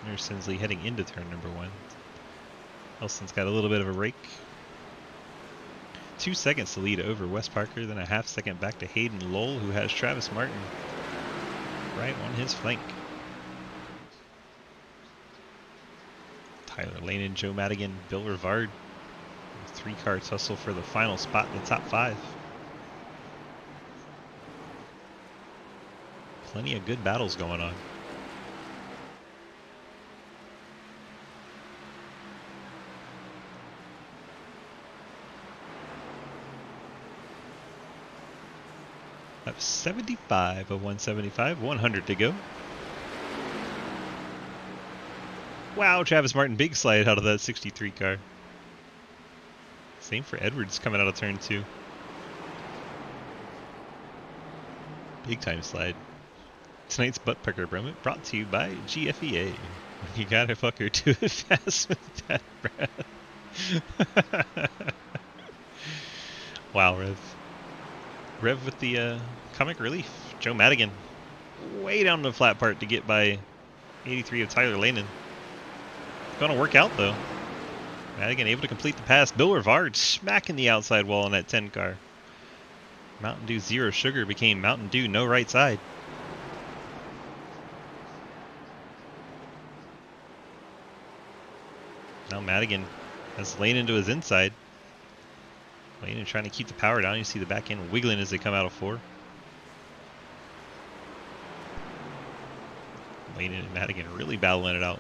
There's Tinsley heading into turn number 1. Elston's got a little bit of a rake. 2 seconds to lead over Wes Parker, then a half second back to Hayden Lowell, who has Travis Martin right on his flank. Tyler Lane, Joe Madigan, Bill Rivard. 3-car tussle for the final spot in the top 5. Plenty of good battles going on. Lap 75 of 175, 100 to go. Wow, Travis Martin, big slide out of that 63 car. Same for Edwards coming out of turn 2. Big time slide. Tonight's butt pucker brought to you by GFEA. You gotta fuck her to it fast with that breath. Wow, Rev. Rev with the comic relief. Joe Madigan way down the flat part to get by 83 of Tyler Lehman. Gonna work out though. Madigan able to complete the pass. Bill Rivard smacking the outside wall on that 10 car. Mountain Dew Zero Sugar became Mountain Dew No Right Side. Now Madigan has Lane into his inside. Lane trying to keep the power down. You see the back end wiggling as they come out of 4. Lane and Madigan really battling it out.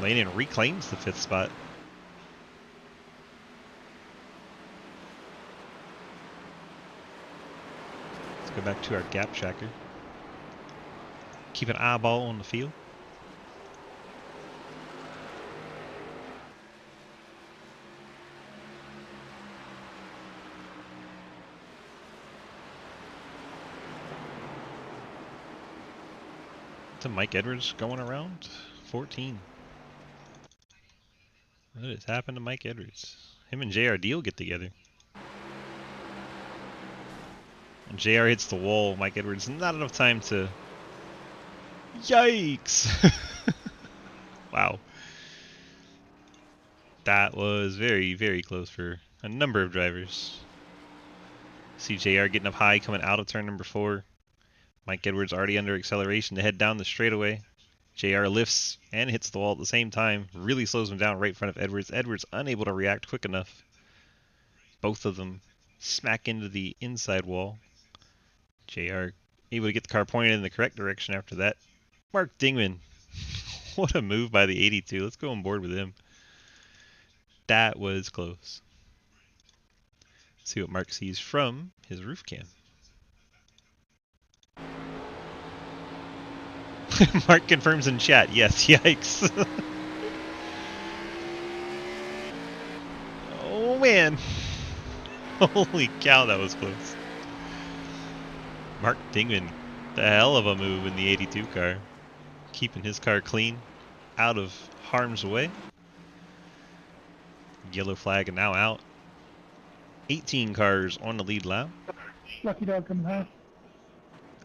Lane reclaims the 5th spot. Let's go back to our gap tracker. Keep an eyeball on the field. To Mike Edwards going around 14. What has happened to Mike Edwards? Him and JR Deal get together. When JR hits the wall, Mike Edwards not enough time to... Yikes! Wow. That was very, very close for a number of drivers. See JR getting up high coming out of turn number 4. Mike Edwards already under acceleration to head down the straightaway. JR lifts and hits the wall at the same time. Really slows him down right in front of Edwards. Edwards unable to react quick enough. Both of them smack into the inside wall. JR able to get the car pointed in the correct direction after that. Mark Dingman. What a move by the 82. Let's go on board with him. That was close. Let's see what Mark sees from his roof cam. Mark confirms in chat. Yes, yikes. Oh man. Holy cow, that was close. Mark Dingman, the hell of a move in the 82 car. Keeping his car clean, out of harm's way. Yellow flag now out. 18 cars on the lead lap. Lucky dog coming high.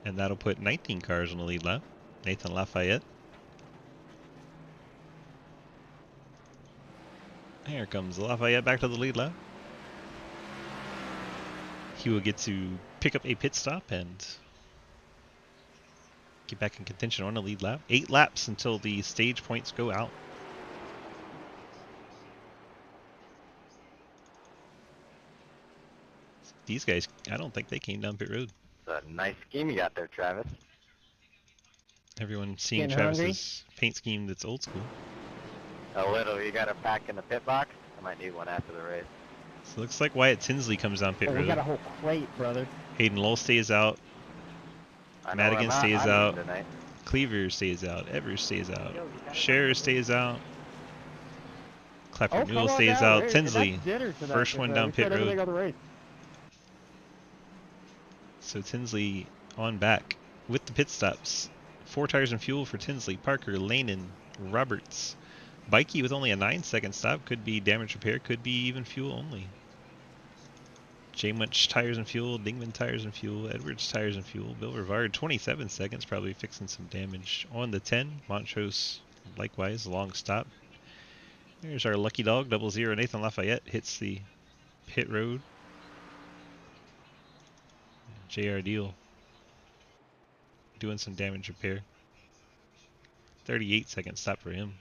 And that'll put 19 cars on the lead lap. Nathan Lafayette. Here comes Lafayette back to the lead lap. He will get to pick up a pit stop and get back in contention on the lead lap. 8 laps until the stage points go out. These guys, I don't think they came down pit road. It's a nice scheme you got there, Travis. Everyone seeing Getting Travis's paint scheme that's old school. A little, you got a pack in the pit box? I might need one after the race. So it looks like Wyatt Tinsley comes down pit Oh, we road. got a whole crate, brother. Hayden Lowell stays out. I know where Madigan I'm at. stays I'm out. in tonight. Cleaver stays out. Evers stays out. Scherer stays out. Clapper Oh, Newell come on stays down, out. Ray. Tinsley, That's dinner tonight, first 'cause, one down we pit said everything road. on the race. So Tinsley on back with the pit stops. 4 tires and fuel for Tinsley, Parker, Lanin, Roberts. Bikey with only a 9-second stop. Could be damage repair, could be even fuel only. J Munch tires and fuel, Dingman tires and fuel, Edwards tires and fuel, Bill Rivard 27 seconds, probably fixing some damage on the 10. Montrose likewise, long stop. There's our lucky dog, 00. Nathan Lafayette hits the pit road. JR Deal doing some damage repair. 38-second stop for him.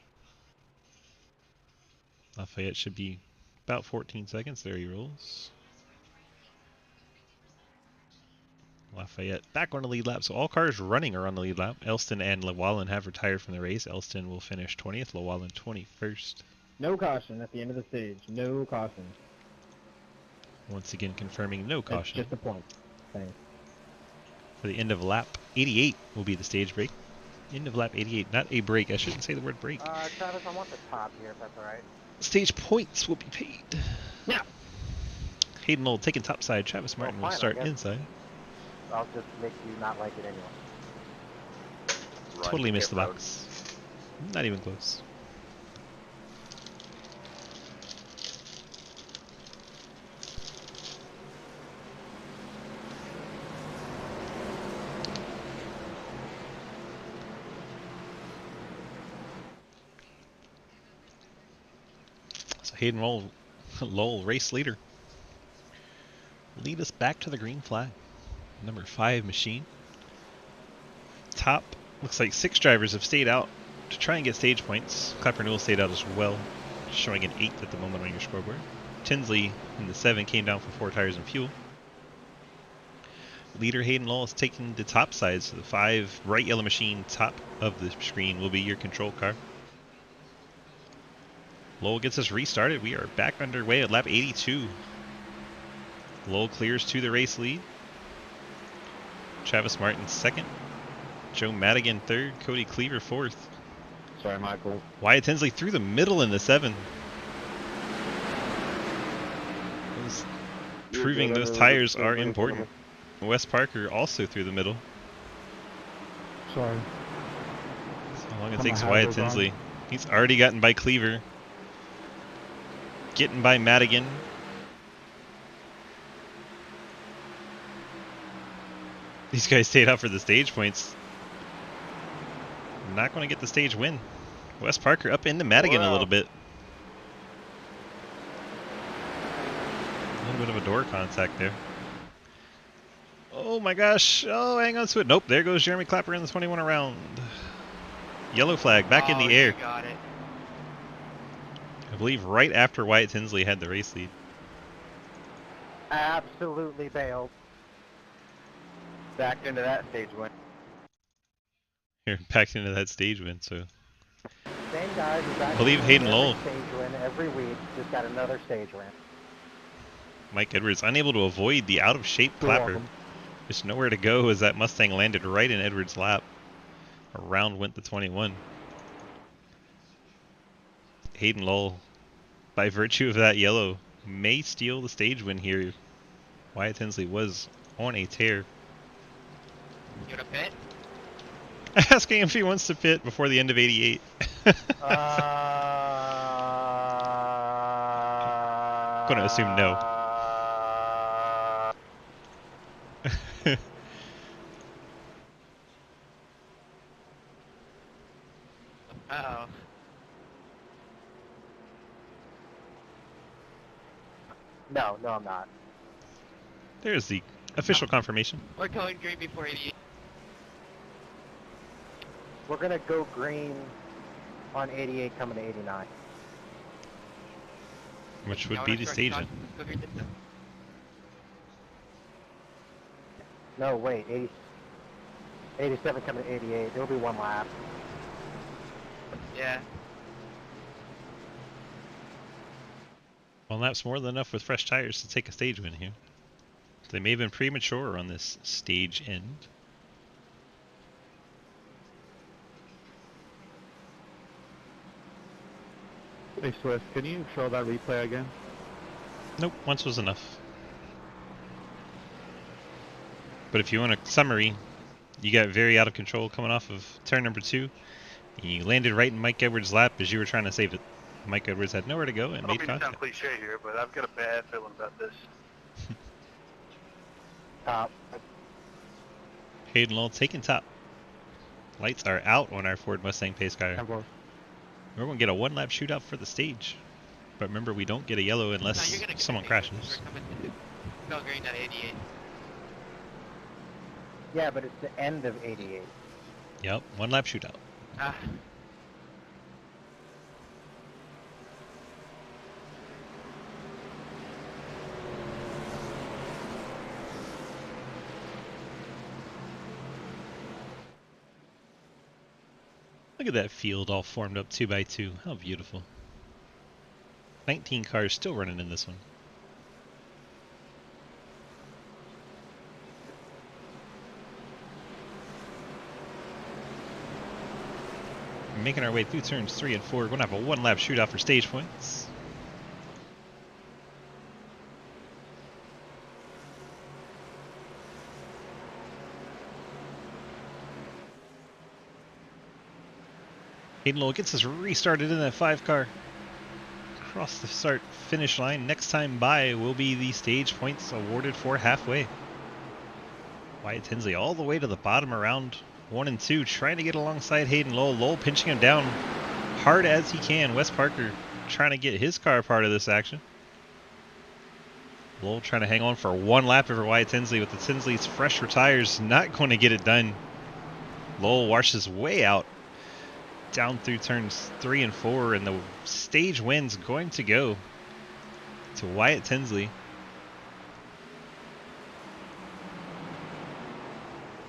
Lafayette should be about 14 seconds. There he rolls. Lafayette back on the lead lap. So all cars running are on the lead lap. Elston and Llewellyn have retired from the race. Elston will finish 20th, Llewellyn 21st. No caution at the end of the stage. No caution. Once again confirming no That's caution. just a point. Thanks. For the end of lap 88 will be the stage break. End of lap 88, not a break. I shouldn't say the word break. Travis, I want the top here, if that's alright. Stage points will be paid. Yeah. Hayden Lowell taking top side. Travis Martin will fine, I start guess. inside. I'll just make you not like it anyway. Run Totally to missed the pit road. box. Not even close. So Hayden Lowell, race leader. Lead us back to the green flag. Number 5 machine. Top, looks like 6 drivers have stayed out to try and get stage points. Clapper Newell stayed out as well, showing an 8 at the moment on your scoreboard. Tinsley in the 7 came down for 4 tires and fuel. Leader Hayden Lowell is taking the top side, so the 5 bright yellow machine top of the screen will be your control car. Lowell gets us restarted. We are back underway at lap 82. Lowell clears to the race lead. Travis Martin 2nd. Joe Madigan 3rd. Cody Cleaver 4th. Sorry, Michael. Wyatt Tinsley through the middle in the 7. Proving those tires are important. Wes Parker also through the middle. Sorry. So long it I'm takes a Wyatt hazard, Tinsley. He's already gotten by Cleaver. Getting by Madigan. These guys stayed out for the stage points. Not going to get the stage win. Wes Parker up into Madigan a little bit. A little bit of a door contact there. Oh my gosh. Oh, hang on to it. Nope, there goes Jeremy Clapper in the 21 around. Yellow flag back in Oh, the air. you got it. I believe right after Wyatt Tinsley had the race lead. Absolutely bailed. Backed into that stage win. Here, back into that stage win, so. Same guys who got I believe Hayden every Lowell. stage win every week just got another stage win. Mike Edwards unable to avoid the out-of-shape You're Clapper. welcome. Just nowhere to go as that Mustang landed right in Edwards' lap. Around went the 21. Hayden Lowell, by virtue of that yellow, may steal the stage win here. Wyatt Tinsley was on a tear. You want to pit? Asking if he wants to pit before the end of 88. Gonna assume no. Uh-oh. No, I'm not. There's the official confirmation. We're going green before 88. We're gonna go green on 88 coming to 89. Which You would know be what, the short stage shot? end. Go green this time. No, wait, 87 coming to 88. There'll be one lap. Yeah. One lap's more than enough with fresh tires to take a stage win here. They may have been premature on this stage end. Hey Swift, can you show that replay again? Nope, once was enough. But if you want a summary, you got very out of control coming off of turn number 2. You landed right in Mike Edwards' lap as you were trying to save it. Mike Edwards had nowhere to go and I don't made mean to sound contact. cliche here, but I've got a bad feeling about this. Hayden Lowell taking top. Lights are out on our Ford Mustang pace car. Tempo. We're going to get a one-lap shootout for the stage. But remember, we don't get a yellow No, unless you're gonna get someone the crashes. We're coming to go green at 88. Yeah, but it's the end of 88. Yep, one-lap shootout. Ah. Look at that field all formed up 2 by 2. How beautiful. 19 cars still running in this one. Making our way through turns 3 and 4. We're going to have a one-lap shootout for stage points. Hayden Lowell gets us restarted in that 5 car. Across the start finish line. Next time by will be the stage points awarded for halfway. Wyatt Tinsley all the way to the bottom around 1 and 2, trying to get alongside Hayden Lowell. Lowell pinching him down hard as he can. Wes Parker trying to get his car part of this action. Lowell trying to hang on for one lap over Wyatt Tinsley with the Tinsley's fresher tires. Not going to get it done. Lowell washes way out down through turns 3 and 4, and the stage win's going to go to Wyatt Tinsley.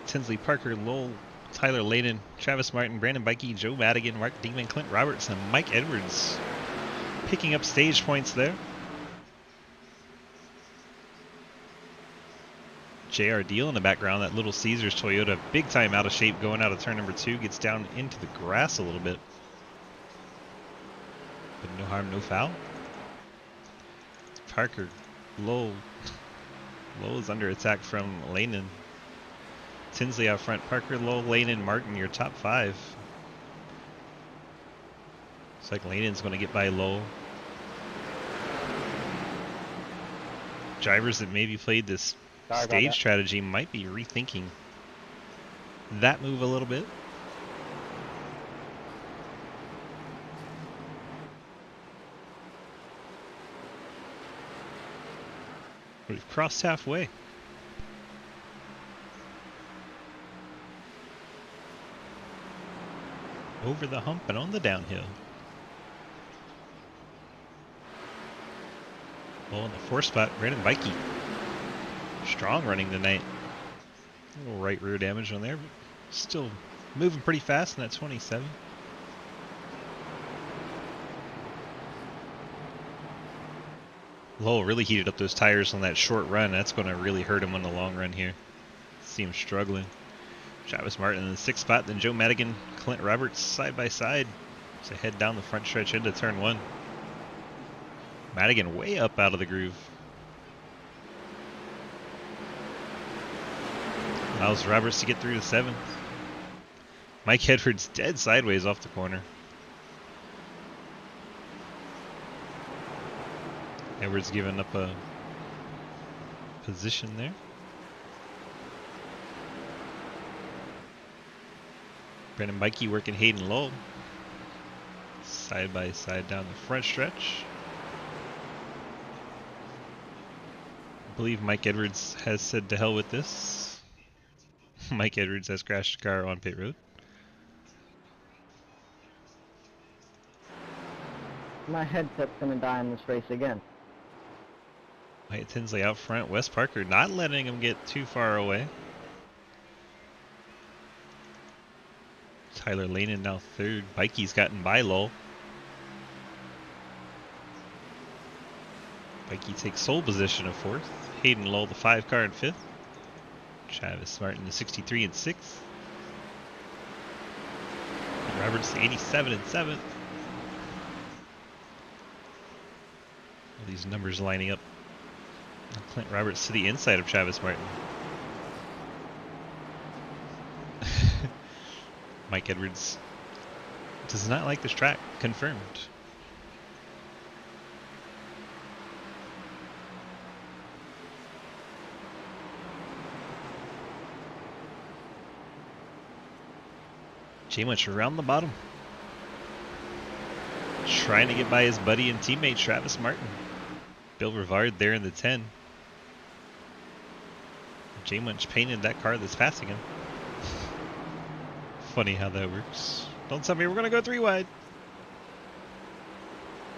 Tinsley, Parker, Lowell, Tyler Layden, Travis Martin, Brandon Bikey, Joe Madigan, Mark Dingman, Clint Roberts, and Mike Edwards picking up stage points there. JR Deal in the background, that Little Caesars Toyota, big time out of shape going out of turn number 2, gets down into the grass a little bit. But no harm, no foul. Parker, Lowell is under attack from Layden. Tinsley out front, Parker, Lowell, Layden, Martin, your top 5. Looks like Layden's going to get by Lowell. Drivers that maybe played this stage strategy might be rethinking that move a little bit. We've crossed halfway. over the hump and on the downhill. Oh, in the 4th spot, Brandon Bikey. Strong running tonight. A little right rear damage on there, but still moving pretty fast in that 27. Lowell really heated up those tires on that short run. That's going to really hurt him on the long run here. See him struggling. Travis Martin in the 6th spot, then Joe Madigan, Clint Roberts side by side. So head down the front stretch into turn 1. Madigan way up out of the groove. Allows Roberts to get through the 7th. Mike Edwards dead sideways off the corner. Edwards giving up a position there. Brandon Bikey working Hayden Lowell. Side by side down the front stretch. I believe Mike Edwards has said to hell with this. Mike Edwards has crashed a car on pit road. My headset's gonna die in this race again. Wyatt Tinsley out front. Wes Parker not letting him get too far away. Tyler Lanin now 3rd. Bikey's gotten by Lowell. Bikey takes sole position of 4th. Hayden Lowell the 5 car in 5th. Travis Martin the 63 and 6th. And Roberts the 87 and 7th. All these numbers lining up. Clint Roberts to the inside of Travis Martin. Mike Edwards does not like this track. Confirmed. J Much around the bottom. Trying to get by his buddy and teammate Travis Martin. Bill Rivard there in the 10. J Munch painted that car that's passing him. Funny how that works. Don't tell me we're going to go 3 wide.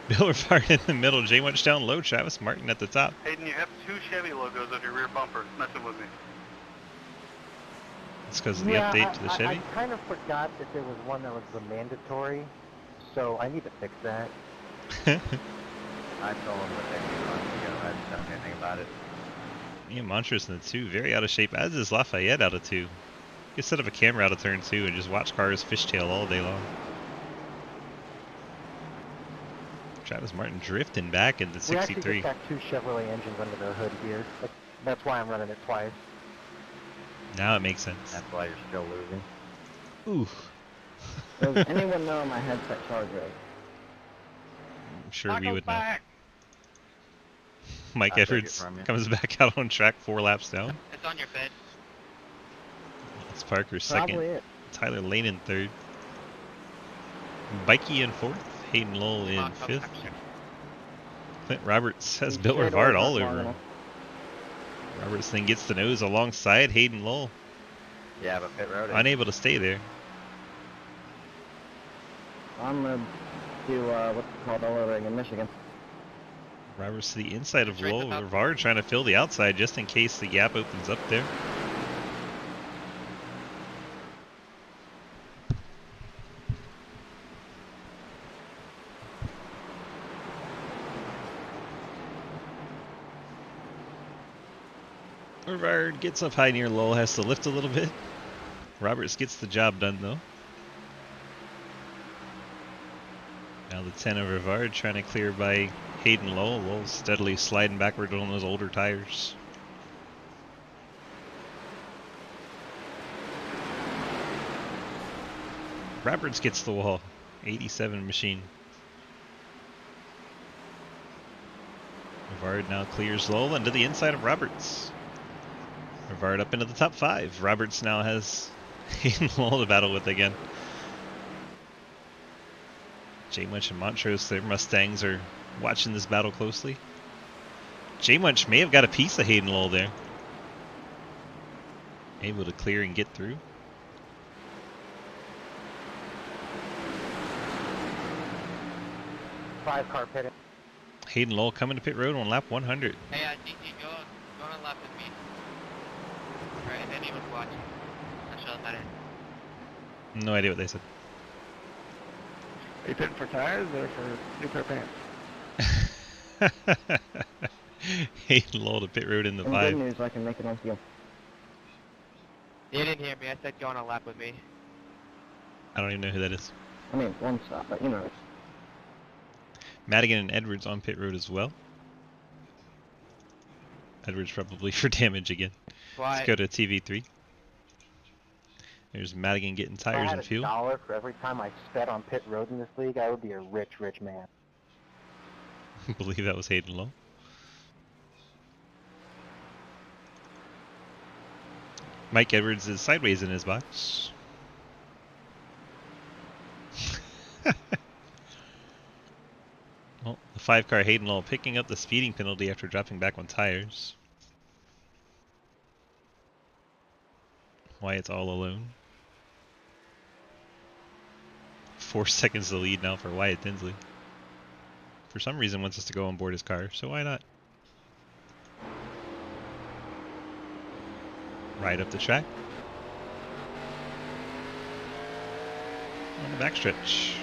Bill Rivard in the middle. J Munch down low. Travis Martin at the top. Hayden, you have 2 Chevy logos on your rear bumper. Messing with me. It's because of the update to the Chevy. I kind of forgot that there was one that was the mandatory, so I need to fix that. I told him that they were months ago. I haven't done anything about it. Yeah, Montrose in the 2. Very out of shape, as is Lafayette out of 2. You can set up a camera out of turn 2 and just watch cars fishtail all day long. Travis Martin drifting back into 63. We actually just got 2 Chevrolet engines under the hood here. That's why I'm running it twice. Now it makes sense. That's why you're still losing. Ooh. Does anyone know my headset charge rate? I'm sure we would know. Back. Mike I'll take it Edwards from you. comes back out on track 4 laps down. It's on your bed. It's Parker Probably 2nd. it. Tyler Lane in 3rd. Bikey in 4th. Hayden Lowell in 5th. Clint Roberts has Bill Straight Rivard away, all not over long him. enough. Roberts then gets the nose alongside Hayden Lowell. Yeah, but pit road. Unable to stay there. I'm gonna do what's it called all over in Michigan. Roberts to the inside of Straight Lowell. to top. Rivard trying to fill the outside just in case the gap opens up there. Rivard gets up high near Lowell, has to lift a little bit. Roberts gets the job done though. Now the 10 of Rivard trying to clear by Hayden Lowell. Lowell steadily sliding backward on those older tires. Roberts gets the wall. 87 machine. Rivard now clears Lowell into the inside of Roberts. Rivard up into the top 5. Roberts now has Hayden Lowell to battle with again. J Munch and Montrose, their Mustangs, are watching this battle closely. J Munch may have got a piece of Hayden Lowell there. Able to clear and get through. 5-car pitting. Hayden Lowell coming to pit road on lap 100. Hey, GG, go on a lap with me. Alright, if anyone's watching, I'll show that in. No idea what they said. Are you pitting for tires or for new pair of pants? Hayden Lowell to pit road in the In 5. good news, I can make it on field. You didn't hear me, I said go on a lap with me. I don't even know who that is. I mean, one stop, but you know. Madigan and Edwards on pit road as well. Edwards probably for damage again. Why? Let's go to TV3. There's Madigan getting If I tires had and fuel. $1 for every time I sped on pit road in this league, I would be a rich, rich man. I believe that was Hayden Lowell. Mike Edwards is sideways in his box. Well, the 5-car Hayden Lowell picking up the speeding penalty after dropping back on tires. Wyatt's all alone. 4 seconds to lead now for Wyatt Tinsley. For some reason wants us to go on board his car, so why not? Right up the track. On the backstretch.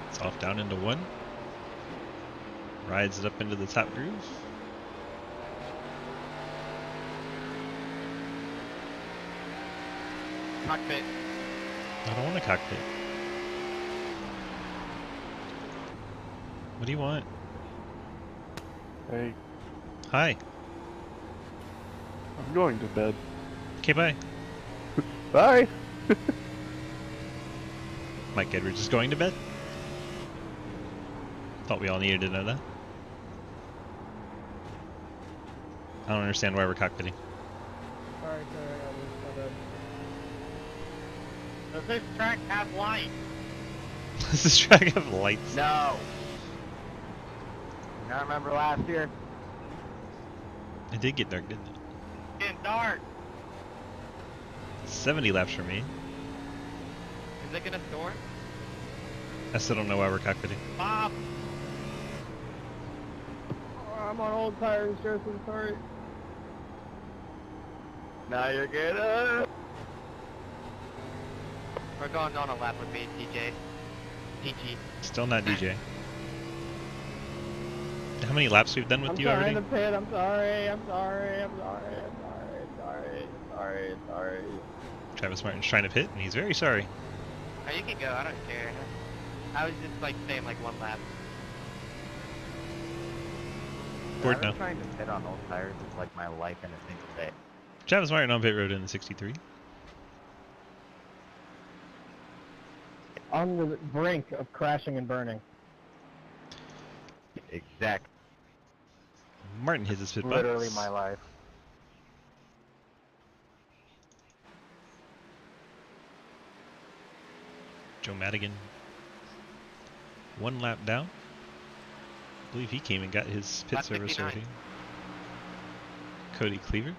It's off down into 1. Rides it up into the top groove. Cockpit. I don't want a cockpit. What do you want? Hey, Hi. I'm going to bed. Okay, bye. Bye! Mike Edwards is going to bed. Thought we all needed to know that. I don't understand why we're cockpitting. Sorry, I Does this track have lights? Does this track have lights? No! I remember last year. It did get dark, didn't it? It's getting dark. 70 laps for me. Is it gonna storm? I still don't know why we're cockpitting. Bob! I'm on old tires, Joseph, sorry. Now you're good. We're going on a lap with me, DJ. GG. Still not DJ. How many laps we've done with you already? I'm sorry. Travis Martin's trying to pit, and he's very sorry. Oh, you can go, I don't care. I was just like saying like one lap. Board now. Trying to pit on old tires is like my life in a single day. Travis Martin on pit road in the 63. On the brink of crashing and burning. Exactly. Martin hits his pit box. Literally my life. Joe Madigan. 1 lap down. I believe he came and got his pit Lap service 59. already. Cody Cleaver.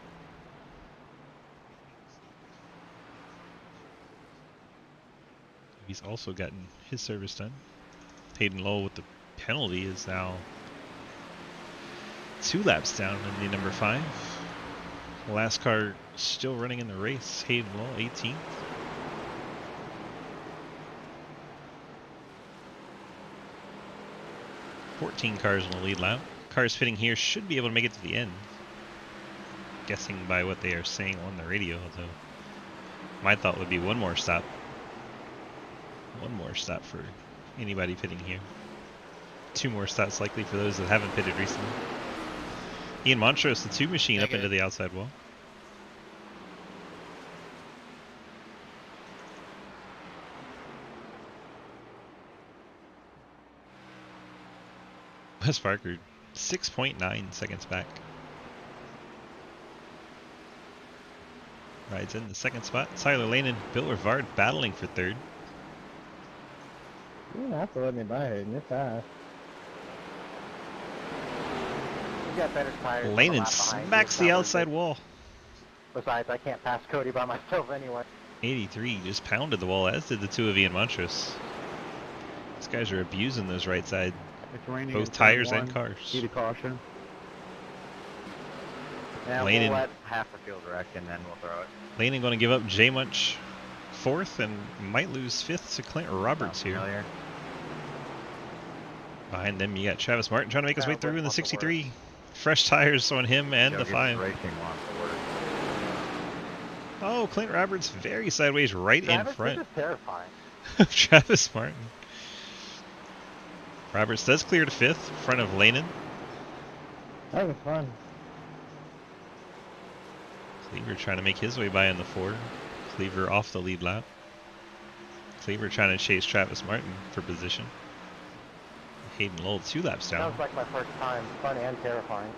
He's also gotten his service done. Hayden Lowell with the penalty is now 2 laps down in the number 5. The last car still running in the race. Hayden Lowell, 18th. $14 cars in the lead lap. Cars fitting here should be able to make it to the end. Guessing by what they are saying on the radio, although my thought would be one more stop. One more stop for anybody pitting here. 2 more stops likely for those that haven't pitted recently. Ian Montrose, the 2 machine up into the outside wall. Wes Parker, 6.9 seconds back. Rides in the 2nd spot. Tyler Lane and Bill Rivard battling for 3rd. You don't have to let me by Hayden, you're fast. You got better tires. Lane smacks the outside wall. Besides, I can't pass Cody by myself anyway. 83 just pounded the wall, as did the two of Ian Montrose. These guys are abusing those right side, It's raining. both in turn tires and one. cars. Heat of caution. Yeah, Lanen. we'll let half the field wreck and then we'll throw it. Laning going to give up J Munch 4th and might lose 5th to Clint Roberts Sounds here. familiar. Behind them, you got Travis Martin trying to make his way Yeah, through in the what's the 63. Fresh tires on him and the Joe gets 5. Racing wants the word. Oh, Clint Roberts very sideways right Travis, in front this is terrifying. of Travis Martin. Roberts does clear to 5th, in front of Lanen. That was fun. Cleaver trying to make his way by in the 4. Cleaver off the lead lap. Cleaver trying to chase Travis Martin for position. Hayden Lowell 2 laps down. Sounds like my first time. Fun and terrifying.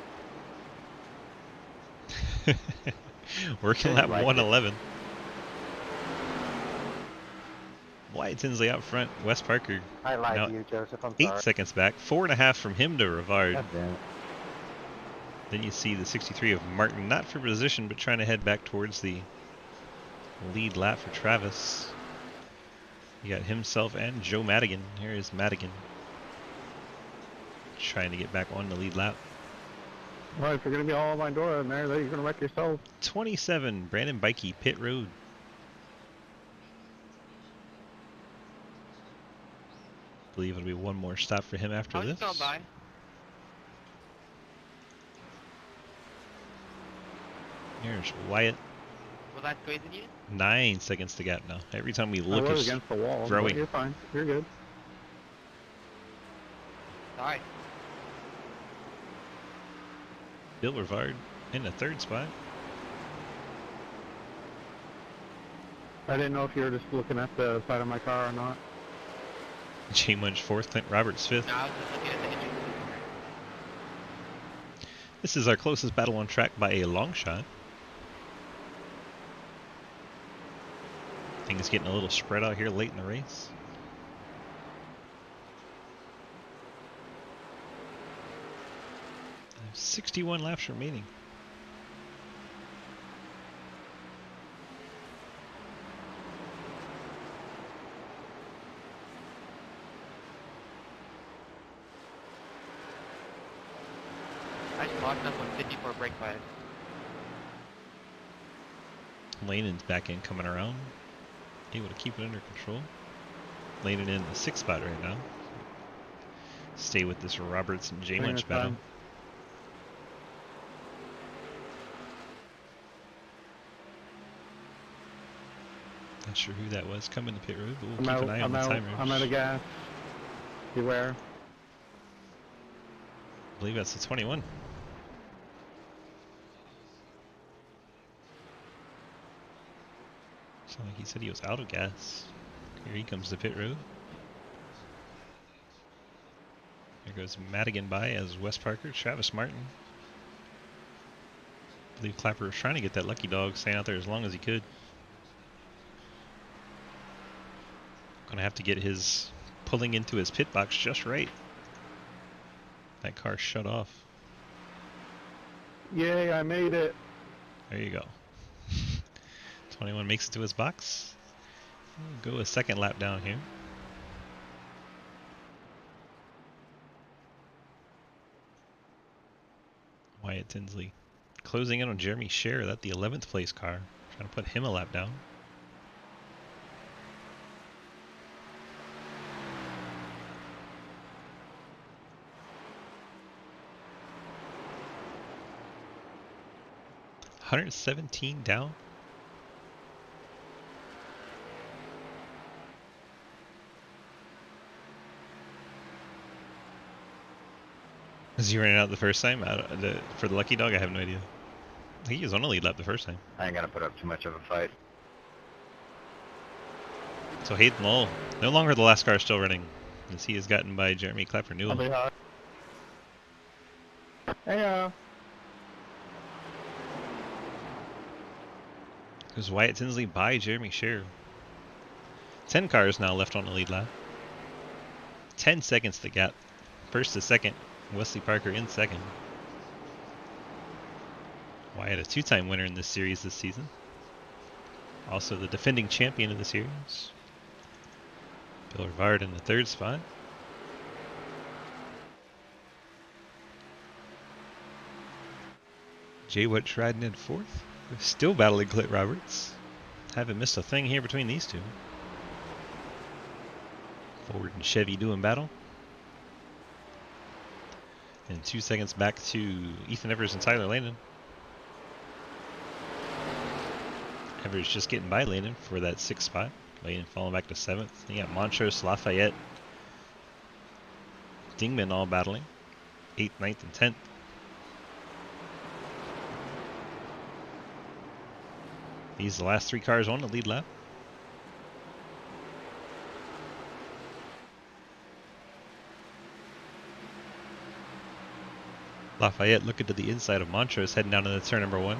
Working lap Like it. 111. Wyatt Tinsley out front. Wes Parker I lied Now, to you, Joseph. I'm 8 sorry. seconds back. 4.5 from him to Rivard. God damn it. Then you see the 63 of Martin, not for position, but trying to head back towards the lead lap for Travis. You got himself and Joe Madigan. Here is Madigan. Trying to get back on the lead lap. Well, if you're gonna be all my door in there, then you're gonna wreck yourself. 27, Brandon Bikey, pit road. Believe it'll be one more stop for him after I was this. just going by. Here's Wyatt. Was I squeezing you? 9 seconds to gap now. Every time we I look, was it's against the wall. but growing. You're fine. You're good. Sorry. Bill Rivard in the 3rd spot. I didn't know if you were just looking at the side of my car or not. J Munch 4th, Clint Roberts 5th. No, I was just looking at the engine. This is our closest battle on track by a long shot. Things getting a little spread out here late in the race. There's 61 laps remaining. I just locked up on 54 brake pads. Lanen's back in coming around. Able to keep it under control. Lanen in the 6th spot right now. Stay with this Roberts and J Bring Munch it battle. down. Not sure who that was coming to pit road, but we'll I'm keep out. an eye on the timers. I'm out of gas. Beware. I believe that's the 21. Sound like he said he was out of gas. Here he comes to pit road. There goes Madigan by as Wes Parker, Travis Martin. I believe Clapper was trying to get that lucky dog, staying out there as long as he could. Gonna have to get his pulling into his pit box just right. That car shut off. Yay! I made it. There you go. 21 makes it to his box. We'll go a second lap down here. Wyatt Tinsley closing in on Jeremy Scher, that the 11th place car. Trying to put him a lap down. $117 down. Is he running out the first time? For the lucky dog, I have no idea. I think he was on a lead lap the first time. I ain't gonna put up too much of a fight. So Hayden Lowell, no longer the last car still running, as he is gotten by Jeremy Clapper I'll Newell. be hot. Hey, There's Wyatt Tinsley by Jeremy Scher. 10 cars now left on the lead lap. 10 seconds to gap. First to second, Wesley Parker in second. Wyatt a 2-time winner in this series this season. Also the defending champion of the series. Bill Rivard in the 3rd spot. Jay Witch riding in 4th. Still battling Clint Roberts. Haven't missed a thing here between these two. Ford and Chevy doing battle. And 2 seconds back to Ethan Evers and Tyler Landon. Evers just getting by Landon for that 6th spot. Landon falling back to 7th. You got Montrose, Lafayette, Dingman all battling. 8th, 9th, and 10th. These are the last 3 cars on the lead lap. Lafayette looking to the inside of Montrose, heading down into turn number 1.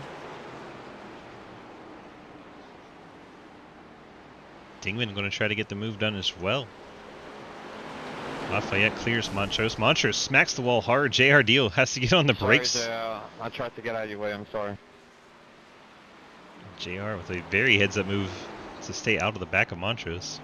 Dingman going to try to get the move done as well. Lafayette clears Montrose. Montrose smacks the wall hard. JR Deal has to get on the brakes. Sorry, I tried to get out of your way. I'm sorry. JR with a very heads-up move to stay out of the back of Montrose.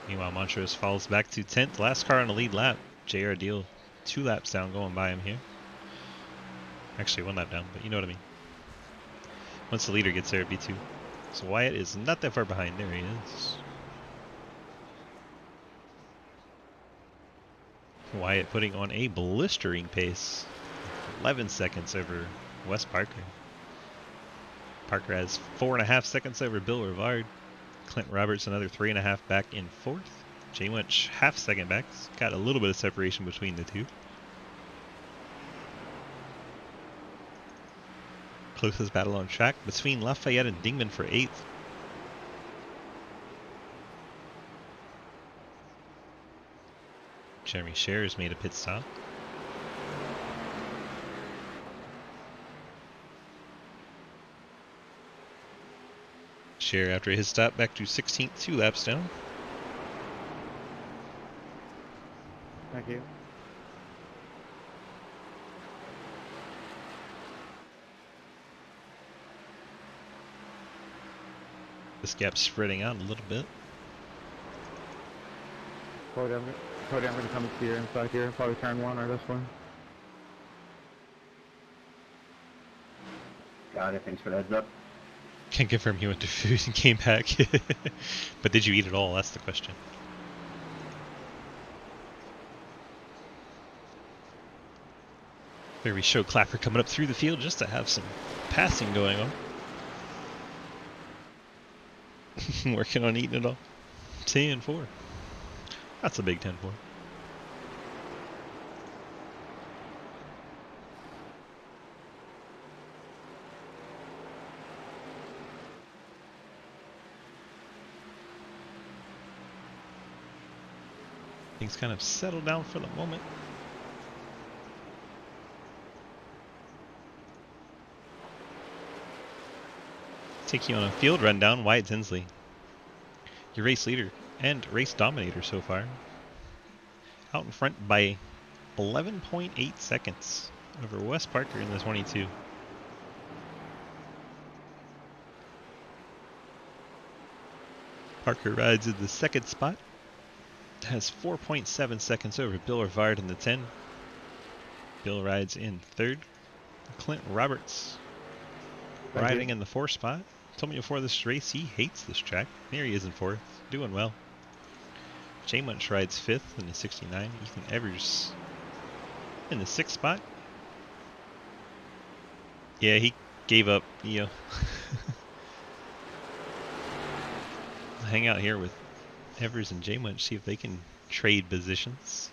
Meanwhile, Montrose falls back to 10th. Last car on the lead lap. JR Deal 2 laps down going by him here. Actually, 1 lap down, but you know what I mean. Once the leader gets there, it'd be 2. So Wyatt is not that far behind. There he is. Wyatt putting on a blistering pace. 11 seconds over Wes Parker. Parker has 4.5 seconds over Bill Rivard. Clint Roberts another 3.5 back in 4th. Jay Winch half second back. Got a little bit of separation between the two. Closest battle on track between Lafayette and Dingman for 8th. Jeremy Scher has made a pit stop. Scher after his stop back to 16th, 2 laps down. Thank you. This gap's spreading out a little bit. Cody, I'm going to come to your inside here. Probably turn 1 or this one. Got it. Thanks for the heads up. Can confirm he went to food and came back. But did you eat it all? That's the question. There we show Clapper coming up through the field just to have some passing going on. Working on eating it all. 10-4. That's a big 10-4. Things kind of settle down for the moment. Take you on a field rundown. Wyatt Tinsley, your race leader and race dominator so far. Out in front by 11.8 seconds over Wes Parker in the 22. Parker rides in the 2nd spot. Has 4.7 seconds over Bill Rivard in the 10. Bill rides in 3rd. Clint Roberts riding in the 4th spot. Told me before this race he hates this track. Here he is in 4th, doing well. Jay Munch rides 5th in the 69. Ethan Evers in the 6th spot. Yeah, he gave up, you know. Hang out here with Evers and Jay Munch, see if they can trade positions.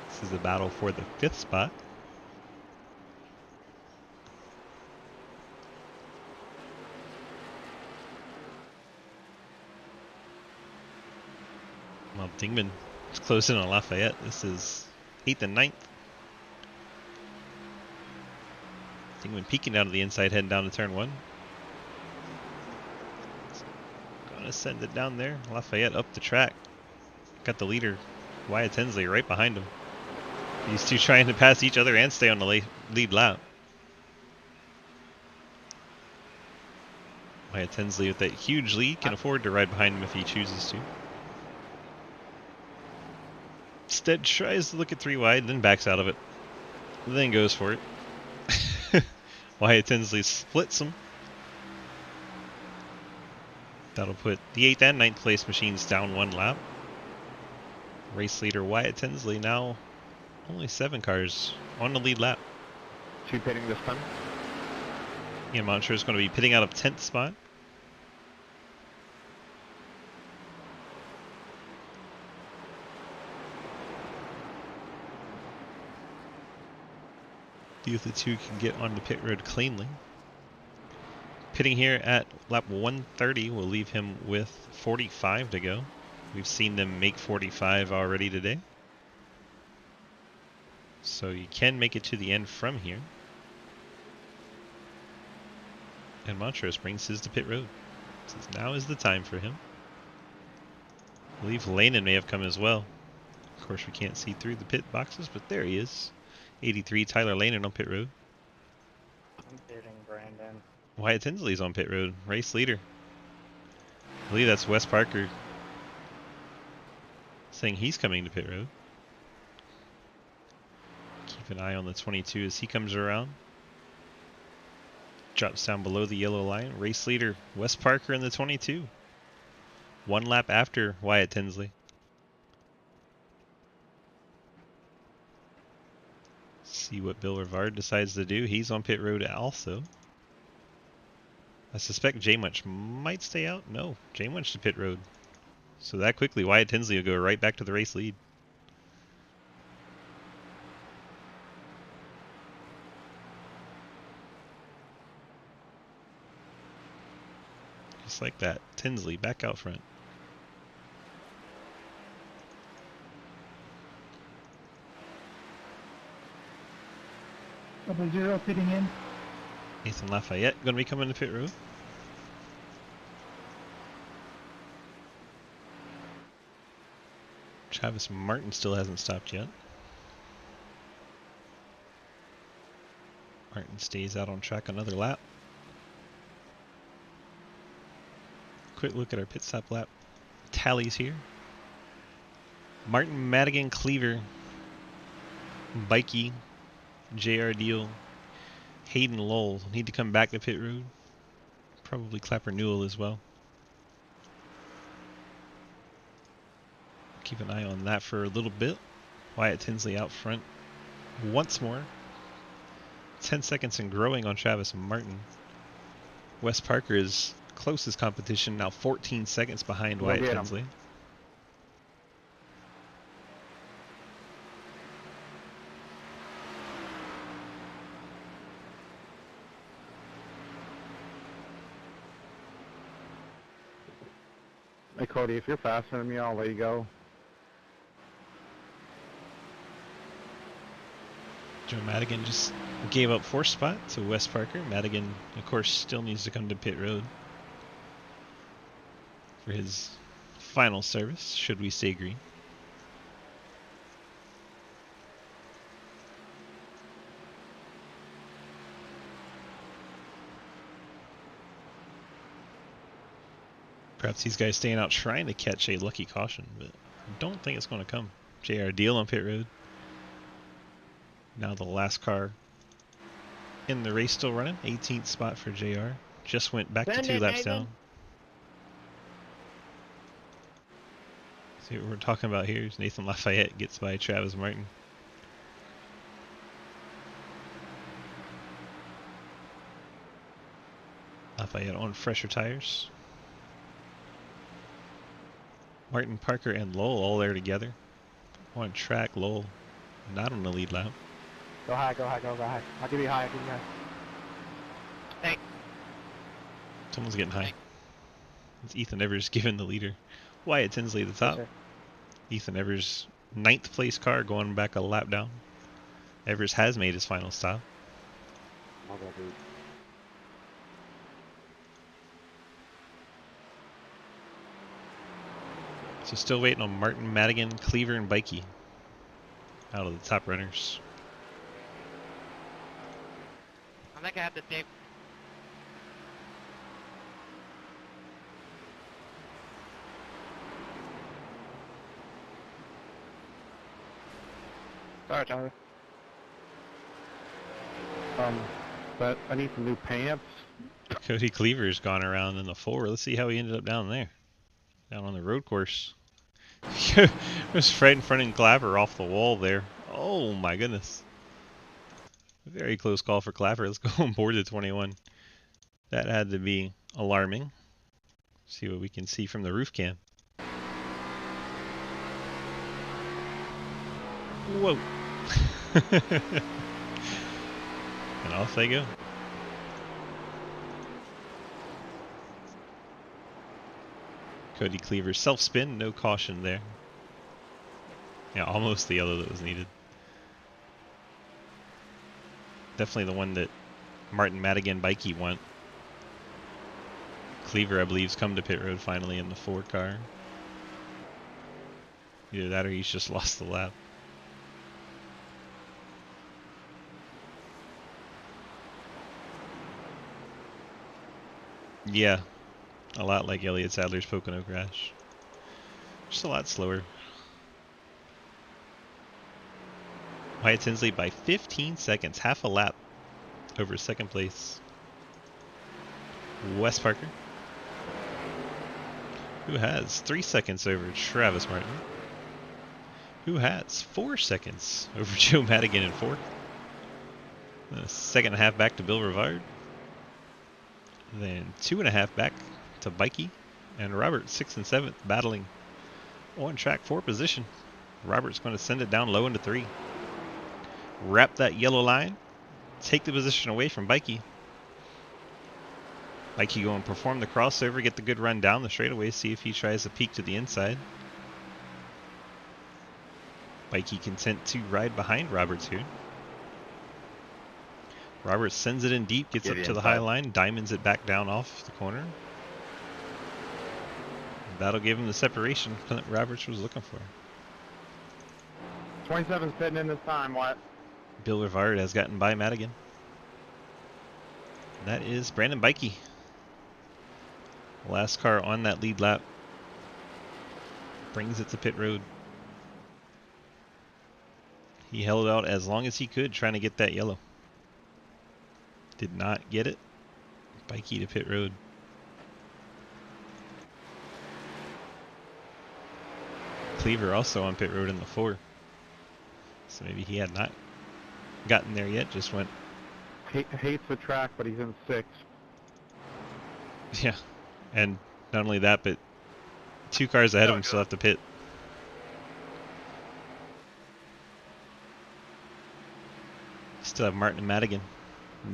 This is a battle for the 5th spot. Well, Dingman is close in on Lafayette. This is 8th and 9th. Dingman peeking out of the inside, heading down to turn 1. Gonna send it down there. Lafayette up the track. Got the leader, Wyatt Tinsley, right behind him. These two trying to pass each other and stay on the lead lap. Wyatt Tinsley with that huge lead can afford to ride behind him if he chooses to. Instead tries to look at 3 wide, then backs out of it. Then goes for it. Wyatt Tinsley splits him. That'll put the 8th and 9th place machines down 1 lap. Race leader Wyatt Tinsley now only 7 cars on the lead lap. 2 pitting this time. Ian Montreux is going to be pitting out of 10th spot. See if the two can get on the pit road cleanly. Pitting here at lap 130 will leave him with 45 to go. We've seen them make 45 already today. So you can make it to the end from here. And Montrose brings his to pit road. Says now is the time for him. I believe Lanen may have come as well. Of course we can't see through the pit boxes, but there he is. 83 Tyler Lanen on pit road. I'm pitting, Brandon. Wyatt Tinsley's on pit road, race leader. I believe that's Wes Parker saying he's coming to pit road. Keep an eye on the 22 as he comes around. Drops down below the yellow line. Race leader Wes Parker in the 22. 1 lap after Wyatt Tinsley. See what Bill Rivard decides to do. He's on pit road also. I suspect J Munch might stay out. No, J Munch to pit road. So that quickly, Wyatt Tinsley will go right back to the race lead. Just like that, Tinsley back out front. Double zero fitting in. Nathan Lafayette going to be coming to pit road. Travis Martin still hasn't stopped yet. Martin stays out on track another lap. Quick look at our pit stop lap tallies here. Martin, Madigan, Cleaver, Bikey, JR Deal, Hayden Lowell need to come back to pit road. Probably Clapper Newell as well. Keep an eye on that for a little bit. Wyatt Tinsley out front once more. 10 seconds and growing on Travis Martin. Wes Parker is closest competition, now 14 seconds behind Wyatt Tinsley. Hey Cody, if you're faster than me, I'll let you go. Joe Madigan just gave up 4th spot to Wes Parker. Madigan, of course, still needs to come to pit road for his final service, should we stay green. Perhaps these guys staying out trying to catch a lucky caution, but I don't think it's going to come. JR Deal on pit road. Now the last car in the race still running. 18th spot for JR. Just went back to 2 laps down. See what we're talking about here is Nathan Lafayette gets by Travis Martin. Lafayette on fresher tires. Martin, Parker, and Lowell all there together. On track, Lowell not on the lead lap. Go high, go high, go high. I'll give you high, I'll give you high. Hey. Someone's getting high. It's Ethan Evers giving the leader. Wyatt Tinsley at the top. Yes, Ethan Evers' 9th place car going back a lap down. Evers has made his final stop. I'll go boot. So still waiting on Martin, Madigan, Cleaver, and Bikey. out of the top runners. I think I have the same. Sorry, Tyler. But I need some new pants. Cody Cleaver's gone around in the 4. Let's see how he ended up down there. Down on the road course. Was right in front of Clapper off the wall there. Oh my goodness. Very close call for Clapper. Let's go on board to 21. That had to be alarming. See what we can see from the roof cam. Whoa. And off they go. Cody Cleaver self-spin, no caution there. Yeah, almost the yellow that was needed. Definitely the one that Martin Madigan Bikey went. Cleaver, I believe, has come to pit road finally in the 4 car. Either that or he's just lost the lap. Yeah, a lot like Elliott Sadler's Pocono crash. Just a lot slower. Wyatt Tinsley by 15 seconds, half a lap over second place. Wes Parker, who has 3 seconds over Travis Martin, who has 4 seconds over Joe Madigan in 4th. The second half back to Bill Rivard. Then 2.5 back to Bikey. And Robert 6th and 7th battling on track for position. Robert's going to send it down low into 3. Wrap that yellow line. Take the position away from Bikey. Bikey go and perform the crossover, get the good run down the straightaway, see if he tries to peek to the inside. Bikey content to ride behind Roberts here. Roberts sends it in deep, gets up to the high line, diamonds it back down off the corner. That'll give him the separation Clint Roberts was looking for. 27's sitting in this time, what? Bill Rivard has gotten by Madigan. And that is Brandon Bikey. Last car on that lead lap. Brings it to pit road. He held out as long as he could trying to get that yellow. Did not get it. Bikey to pit road. Cleaver also on pit road in the 4. So maybe he had not gotten there yet, just went. Hates the track, but he's in 6th. Yeah. And not only that, but 2 cars ahead of him still have to pit. Still have Martin and Madigan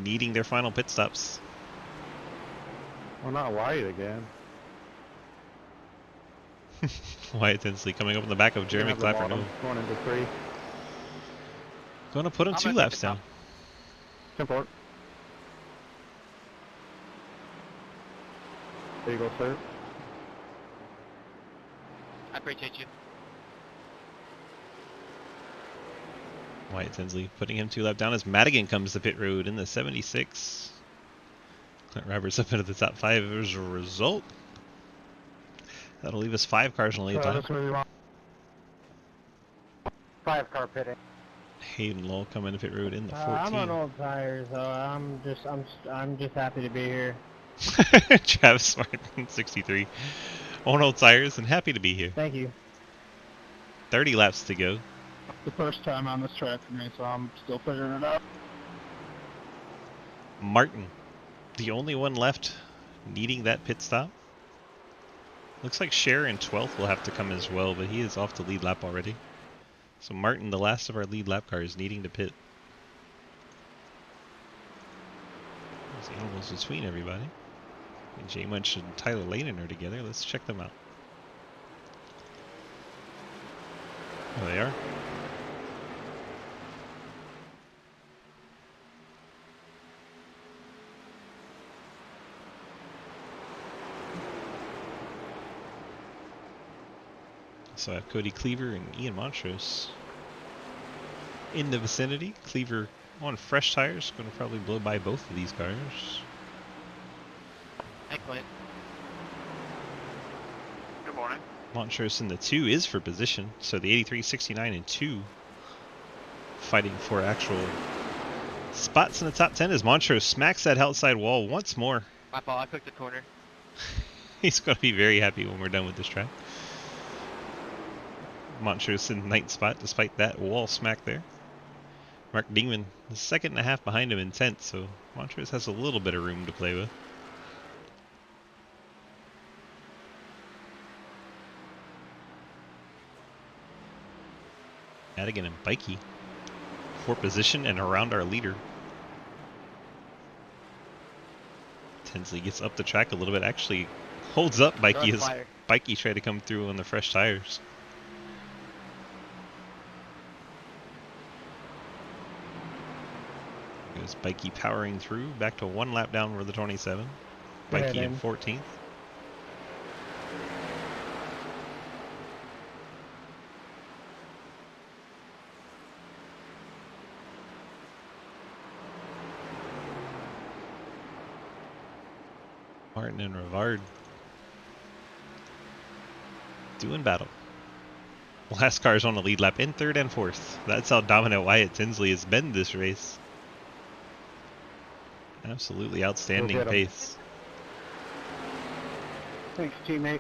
needing their final pit stops. Well, not Wyatt again. Wyatt Tinsley coming up in the back of Jeremy Clapper. No. Going into 3. Going to put him 2 laps down. Import. There you go, sir. I appreciate you. Wyatt Tinsley putting him 2 laps down as Madigan comes to pit road in the 76. Clint Roberts up into the top 5 as a result. That'll leave us 5 cars on the lead lap. 5 car pitting. Hayden Lowell coming to pit road in the 14. I'm on old tires, so I'm just happy to be here. Travis Martin, 63. On old tires and happy to be here. Thank you. 30 laps to go. The first time on this track for me, so I'm still figuring it out. Martin, the only one left needing that pit stop. Looks like Cher in 12th will have to come as well, but he is off the lead lap already. So Martin, the last of our lead lap cars, needing to pit. There's animals between everybody. And Jay Munch and Tyler Lehnen are together. Let's check them out. Oh, they are. So I have Cody Cleaver and Ian Montrose in the vicinity. Cleaver on fresh tires, going to probably blow by both of these cars. Hey, Clint. Good morning. Montrose in the 2 is for position, so the 83, 69, and 2 fighting for actual spots in the top 10 as Montrose smacks that outside wall once more. My fault. I clicked the corner. He's going to be very happy when we're done with this track. Montrose in ninth spot despite that wall smack there. Mark Dingman is second and a half behind him in 10th, so Montrose has a little bit of room to play with. Madigan and Bikey for position and around our leader. Tinsley gets up the track a little bit, actually holds up Bikey as Fire. Bikey tried to come through on the fresh tires. Goes Bikey powering through, back to 1 lap down for the 27. Go ahead, Bikey in Aiden. 14th. Martin and Rivard doing battle. Last car's on the lead lap in 3rd and 4th. That's how dominant Wyatt Tinsley has been this race. Absolutely outstanding Go get 'em. pace. Thanks, teammate.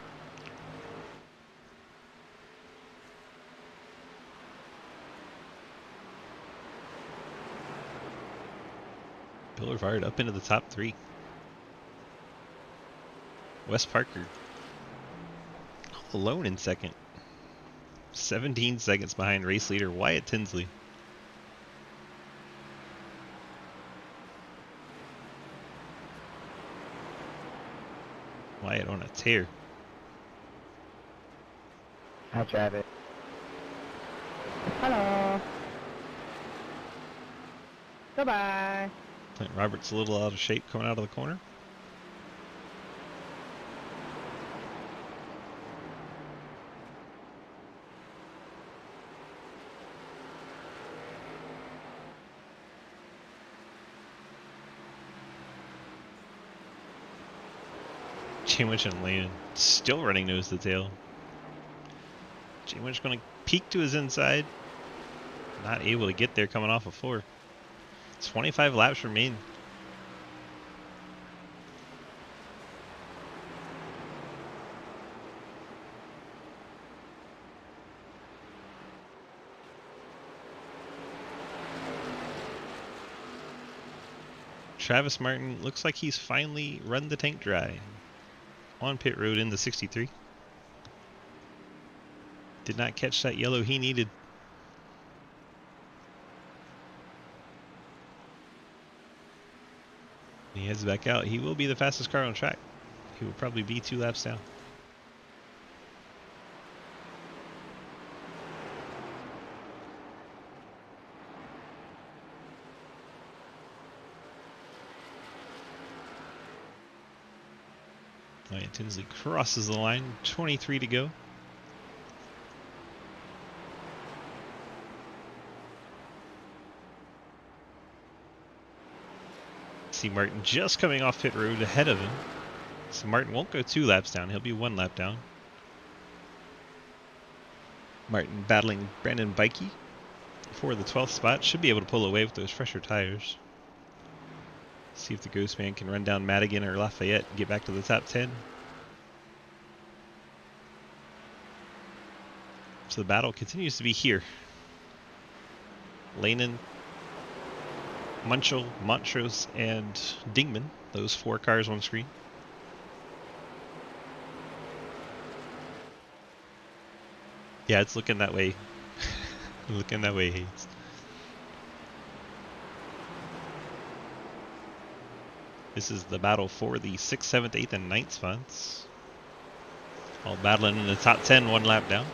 Bill Rivard up into the top 3. Wes Parker alone in 2nd. 17 seconds behind race leader Wyatt Tinsley. Wyatt on a tear. Hi, Travis. Hello. Goodbye. Clint Roberts a little out of shape coming out of the corner. J-Winch and Lane still running nose to tail. J-Winch going to peek to his inside. Not able to get there coming off of 4. 25 laps remain. Travis Martin looks like he's finally run the tank dry. On pit road in the 63. Did not catch that yellow he needed. He heads back out. He will be the fastest car on track. He will probably be 2 laps down. Wyatt Tinsley crosses the line. 23 to go. See Martin just coming off pit road ahead of him. So Martin won't go 2 laps down. He'll be 1 lap down. Martin battling Brandon Bikey for the 12th spot. Should be able to pull away with those fresher tires. See if the Ghost Man can run down Madigan or Lafayette and get back to the top 10. So the battle continues to be here. Lanen, Munchel, Montrose, and Dingman. Those 4 cars on screen. Yeah, it's looking that way. Looking that way, Hayes. This is the battle for the 6th, 7th, 8th, and 9th spots. All battling in the top 10, 1 lap down.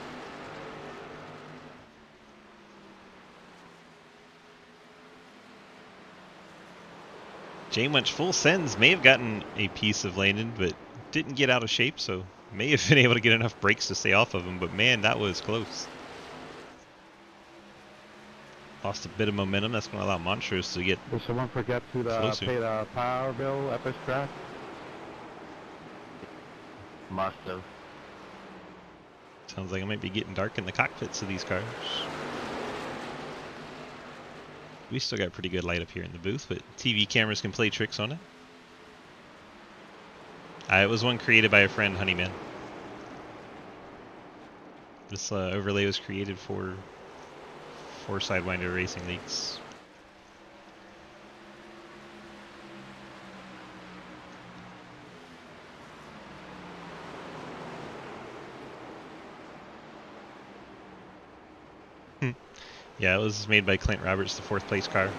J-Munch full sends may have gotten a piece of Landon, but didn't get out of shape, so may have been able to get enough brakes to stay off of him, but man, that was close. Lost a bit of momentum. That's going to allow Montrose to get Did someone forget to closer. pay the power bill at this track? Must have. Sounds like it might be getting dark in the cockpits of these cars. We still got pretty good light up here in the booth, but TV cameras can play tricks on it. It was one created by a friend, Honeyman. This overlay was created for Sidewinder Racing Leagues. Yeah, it was made by Clint Roberts, the 4th place car.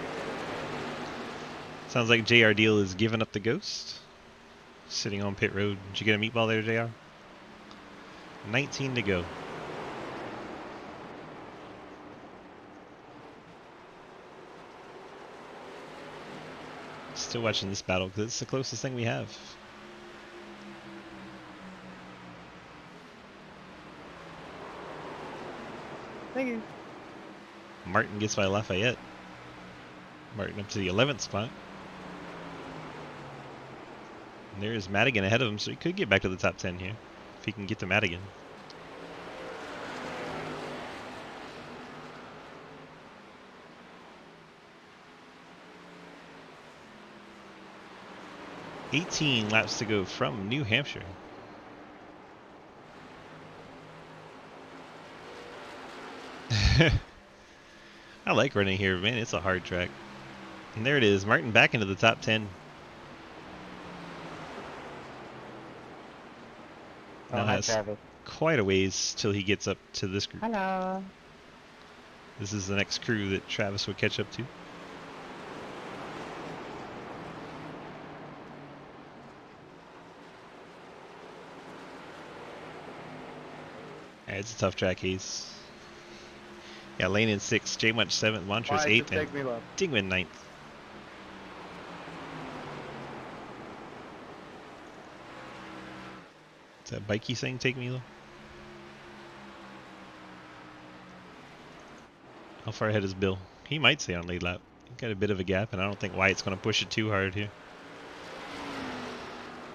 Sounds like JR Deal is giving up the ghost. Sitting on pit road. Did you get a meatball there, JR? 19 to go. Still watching this battle because it's the closest thing we have. Thank you. Martin gets by Lafayette. Martin up to the 11th spot. And there's Madigan ahead of him, so he could get back to the top 10 here. If he can get to Madigan. $18 laps to go from New Hampshire. I like running here, man. It's a hard track. And there it is. Martin back into the top 10. Now Hi, has Travis. quite a ways till he gets up to this group. Hello. This is the next crew that Travis would catch up to. Yeah, it's a tough track, Hayes. Yeah, Lane in 6th, J Munch 7th, Montrose 8th, and Dingman 9th. Is that Bikey saying take me, though? How far ahead is Bill? He might stay on lead lap. He's got a bit of a gap, and I don't think Wyatt's going to push it too hard here.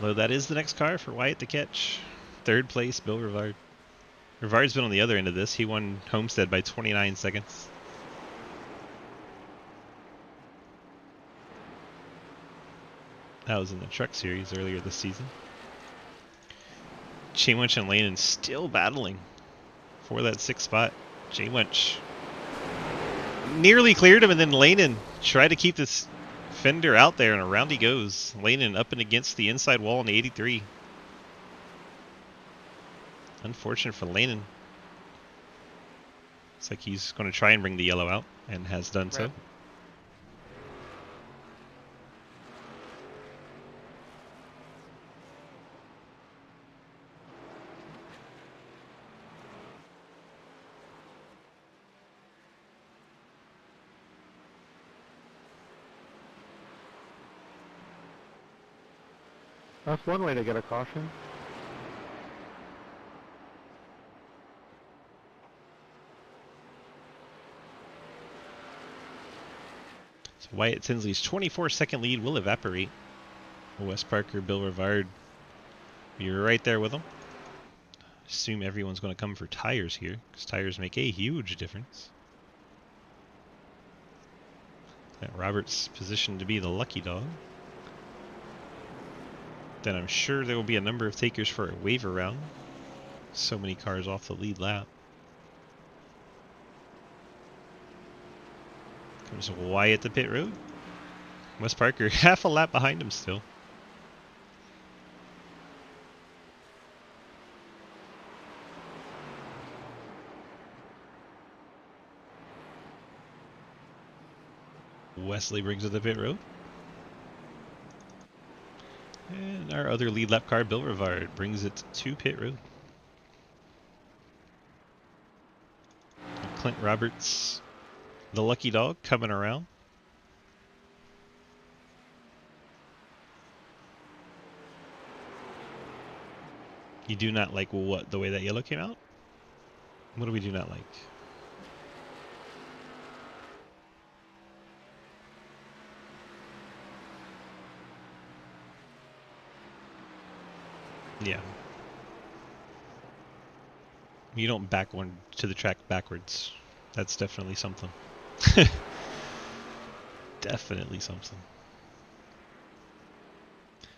Although that is the next car for Wyatt to catch. 3rd place, Bill Rivard. Rivard's been on the other end of this. He won Homestead by 29 seconds. That was in the Truck Series earlier this season. J-Winch and Lanen still battling for that 6th spot. J-Winch nearly cleared him, and then Lanen tried to keep this fender out there, and around he goes. Lanen up and against the inside wall in the 83. Unfortunate for Lanen. Looks like he's going to try and bring the yellow out, and has done so. That's one way to get a caution. So Wyatt Tinsley's 24-second lead will evaporate. Wes Parker, Bill Rivard, you're right there with them. Assume everyone's going to come for tires here, because tires make a huge difference. That Roberts positioned to be the lucky dog. Then I'm sure there will be a number of takers for a waiver round. So many cars off the lead lap. Comes Wyatt to pit road. Wes Parker half a lap behind him still. Wesley brings it to pit road. And our other lead lap car, Bill Rivard, brings it to pit road. And Clint Roberts, the lucky dog, coming around. You do not like what? The way that yellow came out? What do we do not like? Yeah. You don't back one to the track backwards. That's definitely something. Definitely something.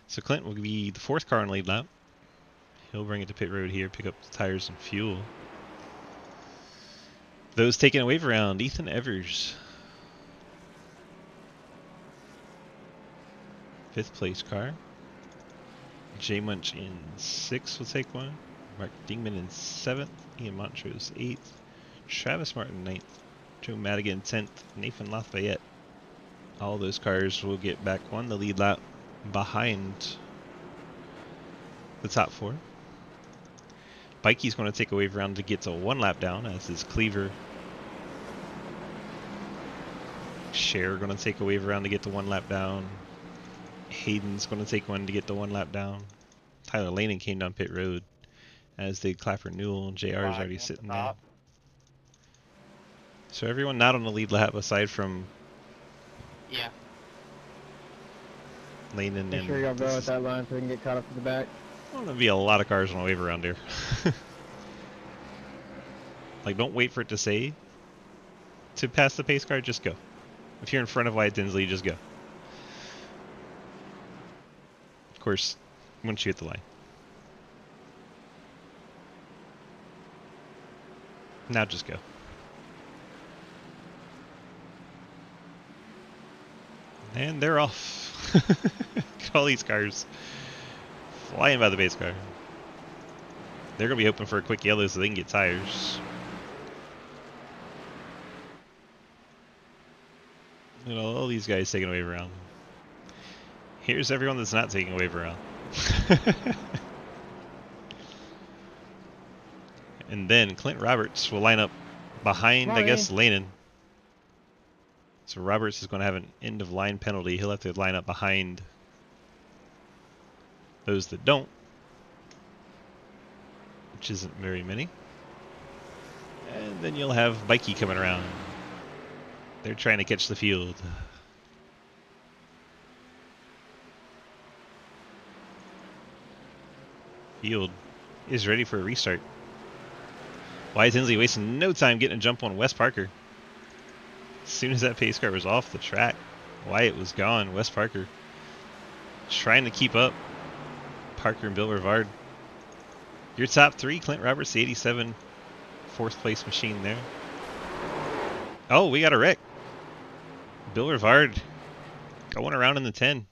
So Clint will be the 4th car on lead lap. He'll bring it to pit road here, pick up the tires and fuel. Those taking a wave around, Ethan Evers. 5th place car. Jay Munch in 6th will take one. Mark Dingman in 7th. Ian Montrose 8th. Travis Martin 9th. Joe Madigan 10th. Nathan Lafayette. All those cars will get back on the lead lap behind the top 4. Bikey's going to take a wave around to get to 1 lap down, as is Cleaver. Cher going to take a wave around to get to 1 lap down. Hayden's going to take one to get the 1 lap down. Tyler Laning came down pit road, as did Clapper Newell. JR is already sitting there. So everyone not on the lead lap aside from Yeah. Laning Make and sure y'all go at that line so we can get caught up to the back. There's going to be a lot of cars on a wave around here. Like, don't wait for it to say to pass the pace car, just go. If you're in front of Wyatt Tinsley, just go. Of course, once you hit the line. Now just go. And they're off. Look at all these cars flying by the base car. They're going to be hoping for a quick yellow so they can get tires. Look at all these guys taking a wave around. Here's everyone that's not taking a wave around. And then Clint Roberts will line up behind, I guess, Lanin. So Roberts is going to have an end-of-line penalty. He'll have to line up behind those that don't, which isn't very many. And then you'll have Bikey coming around. They're trying to catch the field. Field is ready for a restart. Wyatt Tinsley wasting no time getting a jump on Wes Parker. As soon as that pace car was off the track, Wyatt was gone. Wes Parker trying to keep up. Parker and Bill Rivard. Your top 3, Clint Roberts, the 87, 4th place machine there. Oh, we got a wreck. Bill Rivard going around in the 10.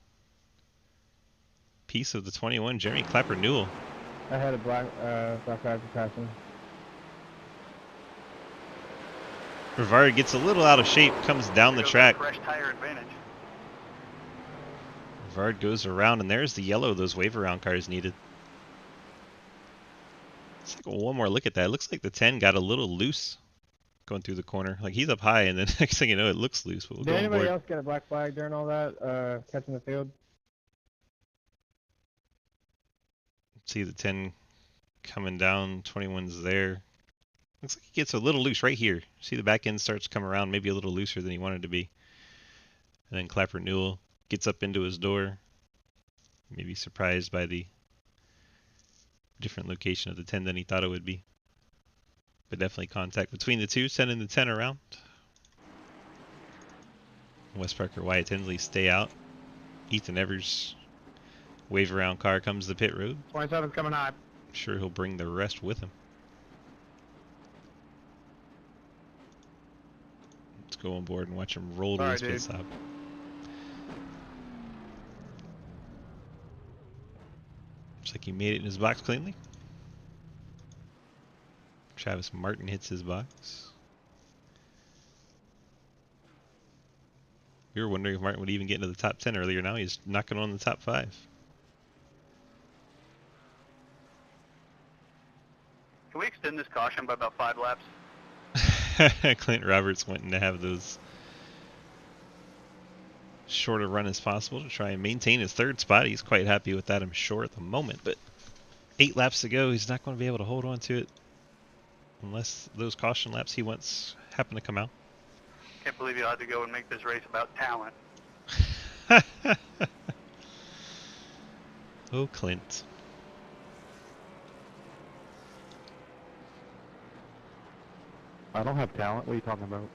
Piece of the 21, Jeremy Clapper Newell. I had a black flag passing. Rivard gets a little out of shape, comes down the track. Fresh tire advantage. Rivard goes around, and there's the yellow those wave around cars needed. Let's take one more look at that. It looks like the 10 got a little loose going through the corner. Like, he's up high, and then next thing you know, it looks loose. But we'll Did go on anybody board. else get a black flag during all that, catching the field? See the 10 coming down. 21's there. Looks like he gets a little loose right here. See the back end starts to come around, maybe a little looser than he wanted to be. And then Clapper Newell gets up into his door. Maybe surprised by the different location of the 10 than he thought it would be. But definitely contact between the two, sending the 10 around. Wes Parker, Wyatt Tinsley stay out. Ethan Evers, wave around car comes to pit road. 27's coming high. I'm sure he'll bring the rest with him. Let's go on board and watch him roll to his pit stop. Looks like he made it in his box cleanly. Travis Martin hits his box. We were wondering if Martin would even get into the top 10 earlier. Now he's knocking on the top 5. Can we extend this caution by about 5 laps? Clint Roberts wanting to have those shorter run as possible to try and maintain his 3rd spot. He's quite happy with that, I'm sure, at the moment. But 8 laps to go, he's not going to be able to hold on to it unless those caution laps he wants happen to come out. Can't believe you had to go and make this race about talent. Oh, Clint. I don't have talent. What are you talking about?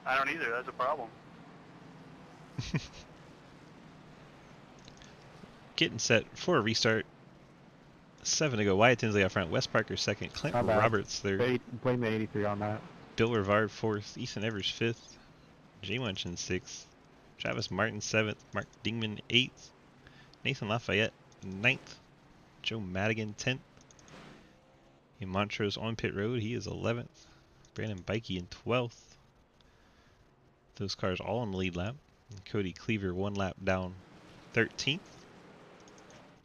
I don't either. That's a problem. Getting set for a restart. 7 to go. Wyatt Tinsley out front. Wes Parker second. Clint My bad. Roberts third. Blame the 83 on that. Bill Rivard fourth. Ethan Evers fifth. Jay Munchin sixth. Travis Martin seventh. Mark Dingman eighth. Nathan Lafayette ninth. Joe Madigan 10th. In Montrose on pit road, he is 11th. Brandon Bikey in 12th. Those cars all on the lead lap. And Cody Cleaver 1 lap down 13th.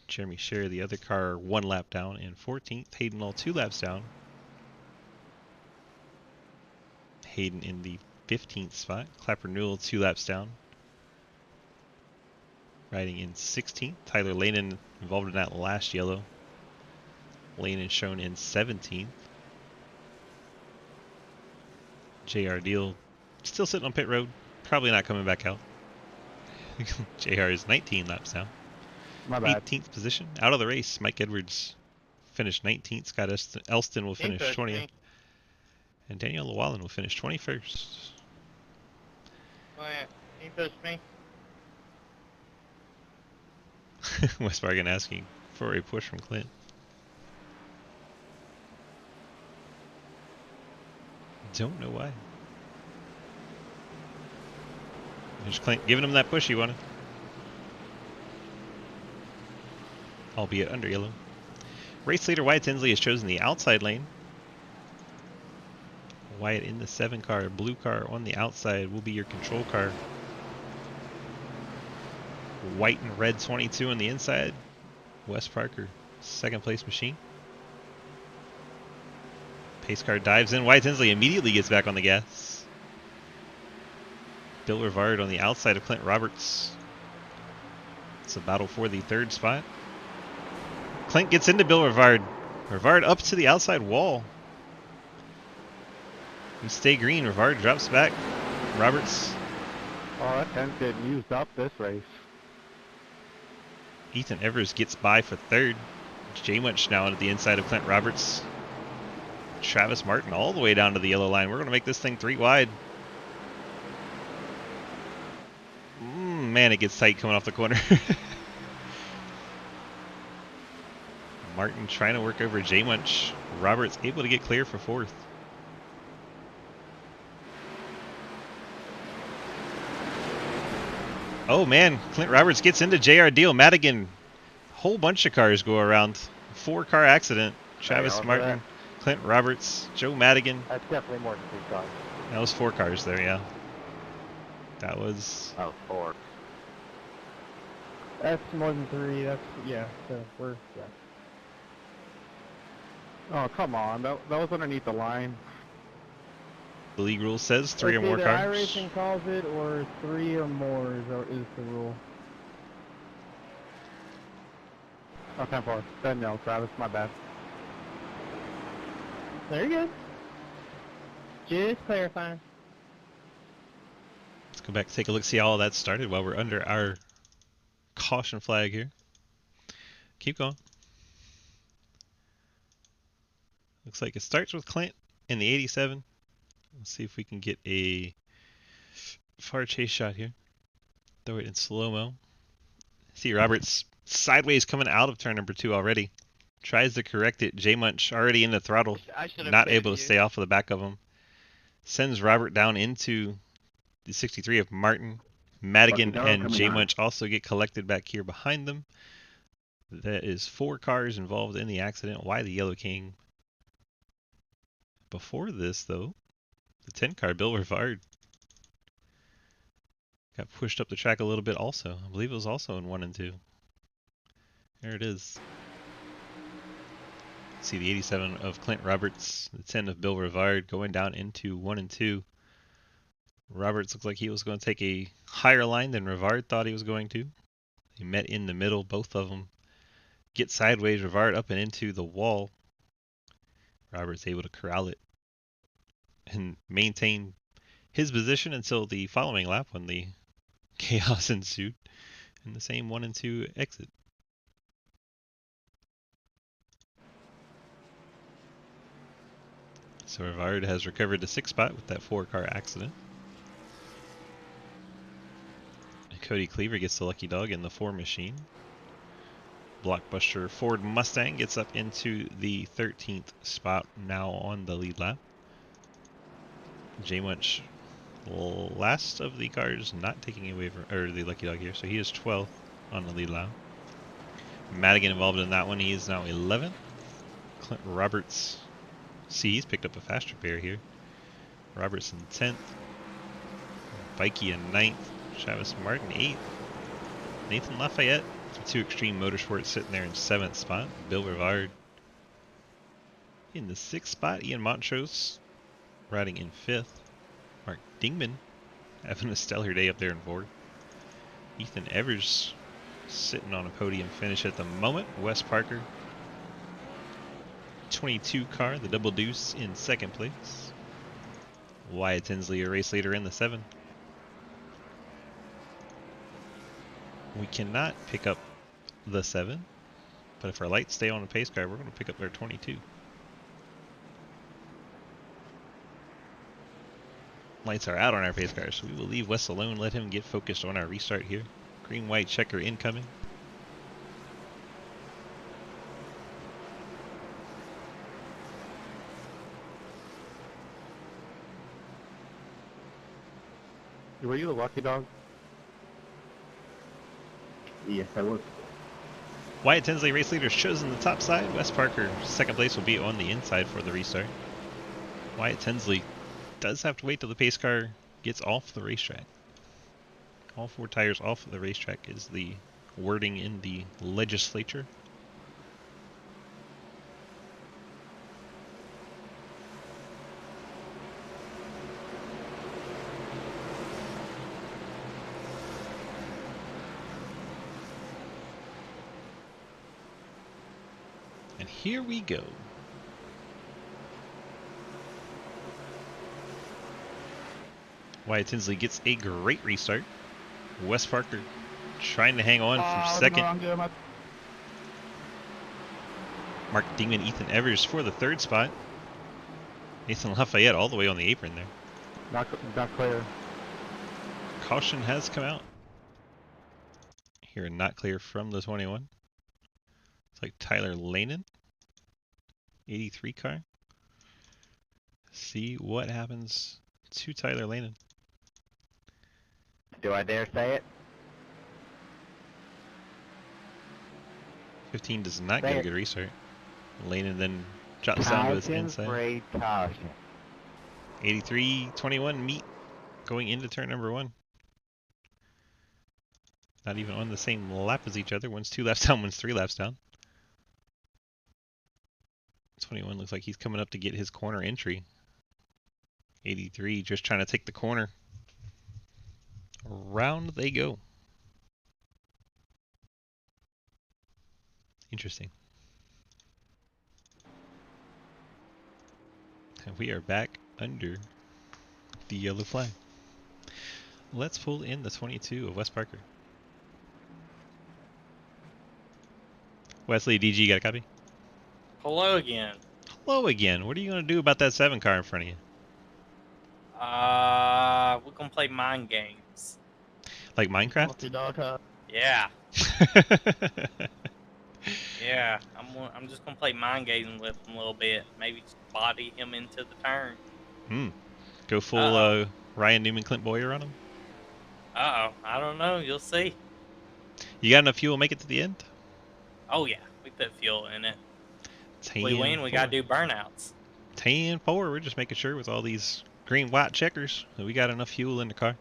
Jeremy Scher, the other car, 1 lap down in 14th. Hayden all 2 laps down. Hayden in the 15th spot. Clapper Newell 2 laps down. Riding in 16th. Tyler Lanen involved in that last yellow. Lanen shown in 17th. JR Deal still sitting on pit road. Probably not coming back out. JR is 19 laps down. My bad. 18th position. Out of the race. Mike Edwards finished 19th. Scott Elston will finish 20th. And Daniel Llewellyn will finish 21st. Oh yeah, can you push me? West Bargain asking for a push from Clint. Don't know why. There's Clint giving him that push he wanted. Albeit under yellow. Race leader Wyatt Tinsley has chosen the outside lane. Wyatt in the 7 car, blue car on the outside will be your control car. White and red 22 on the inside. Wes Parker, 2nd place machine. Pace car dives in. Wyatt Tinsley immediately gets back on the gas. Bill Rivard on the outside of Clint Roberts. It's a battle for the 3rd spot. Clint gets into Bill Rivard. Rivard up to the outside wall. You stay green. Rivard drops back. Roberts. Oh, that 10's getting used up this race. Ethan Evers gets by for 3rd. Jay Munch now at the inside of Clint Roberts. Travis Martin all the way down to the yellow line. We're going to make this thing 3 wide. Man, it gets tight coming off the corner. Martin trying to work over Jay Munch. Roberts able to get clear for 4th. Oh man, Clint Roberts gets into JR Deal. Madigan, whole bunch of cars go around. 4-car accident. Travis Martin, Clint Roberts, Joe Madigan. That's definitely more than 2 cars. That was 4 cars there, yeah. That was... Oh, 4. That's more than 3. That's, yeah, so we're, yeah. Oh, come on. That was underneath the line. The league rule says 3 or It's more either cars. iRacing calls it, or 3 or more is the rule. Oh, 10-4. Then no, Travis. My bad. Very good. Just clarifying. Let's go back and take a look, see how all that started while we're under our caution flag here. Keep going. Looks like it starts with Clint in the 87. Let's see if we can get a far chase shot here. Throw it in slow-mo. See Roberts sideways coming out of turn number 2 already. Tries to correct it. Jay Munch already in the throttle. I should have Not able to stay off of the back of him. Sends Robert down into the 63 of Martin. Madigan and Jay Munch also get collected back here behind them. That is 4 cars involved in the accident. Why the Yellow King? Before this, though, the 10 car, Bill Rivard, got pushed up the track a little bit also. I believe it was also in 1 and 2. There it is. See the 87 of Clint Roberts, the 10 of Bill Rivard going down into 1 and 2. Roberts looked like he was going to take a higher line than Rivard thought he was going to. They met in the middle, both of them get sideways. Rivard up and into the wall. Roberts able to corral it and maintain his position until the following lap when the chaos ensued in the same 1 and 2 exit. So Rivard has recovered the 6th spot with that 4-car accident. Cody Cleaver gets the lucky dog in the 4 machine. Blockbuster Ford Mustang gets up into the 13th spot, now on the lead lap. J Munch, last of the cars not taking away from, or the lucky dog here, so he is 12th on the lead lap. Madigan involved in that one, he is now 11th. Clint Roberts, see, he's picked up a fast repair here. Robertson 10th. Vikey in 9th. Travis Martin 8th. Nathan Lafayette for 2 Extreme Motorsports sitting there in 7th spot. Bill Rivard in the 6th spot. Ian Montrose riding in 5th. Mark Dingman having a stellar day up there in 4th. Ethan Evers sitting on a podium finish at the moment. Wes Parker, 22 car, the Double Deuce, in 2nd place. Wyatt Tinsley, a race leader, in the 7. We cannot pick up the 7, but if our lights stay on the pace car, we're going to pick up their 22. Lights are out on our pace car, so we will leave Wes alone, let him get focused on our restart here. Green-white checker incoming. Were you the lucky dog? Yes, I was. Wyatt Tinsley, race leader, shows in the top side. Wes Parker, 2nd place, will be on the inside for the restart. Wyatt Tinsley does have to wait till the pace car gets off the racetrack. All 4 tires off of the racetrack is the wording in the legislature. And here we go. Wyatt Tinsley gets a great restart. Wes Parker trying to hang on from 2nd. Mark Dingman, Ethan Evers for the 3rd spot. Nathan Lafayette all the way on the apron there. Not clear. Caution has come out. Here, not clear from the 21. It's like Tyler Lanin, 83 car. See what happens to Tyler Lanin. Do I dare say it? 15 does not Say get a it. good restart. Lanin then drops down to his Caution, inside. free caution. 83-21 meet going into turn number 1. Not even on the same lap as each other. One's 2 laps down, one's 3 laps down. 21 looks like he's coming up to get his corner entry. 83 just trying to take the corner. Around they go. Interesting. And we are back under the yellow flag. Let's pull in the 22 of Wes Parker. Wesley, DG, got a copy? Hello again. Hello again. What are you going to do about that 7 car in front of you? We're gonna play mind games. Like Minecraft? Lucky dog, huh? Yeah, yeah. I'm just gonna play mind games with him a little bit. Maybe just body him into the turn. Go full Uh-oh. Ryan Newman, Clint Boyer on him? Uh-oh. I don't know. You'll see. You got enough fuel to make it to the end? Oh yeah, we put fuel in it. If 10 we win, we gotta do burnouts. 10-4. We're just making sure with all these green-white checkers that we got enough fuel in the car.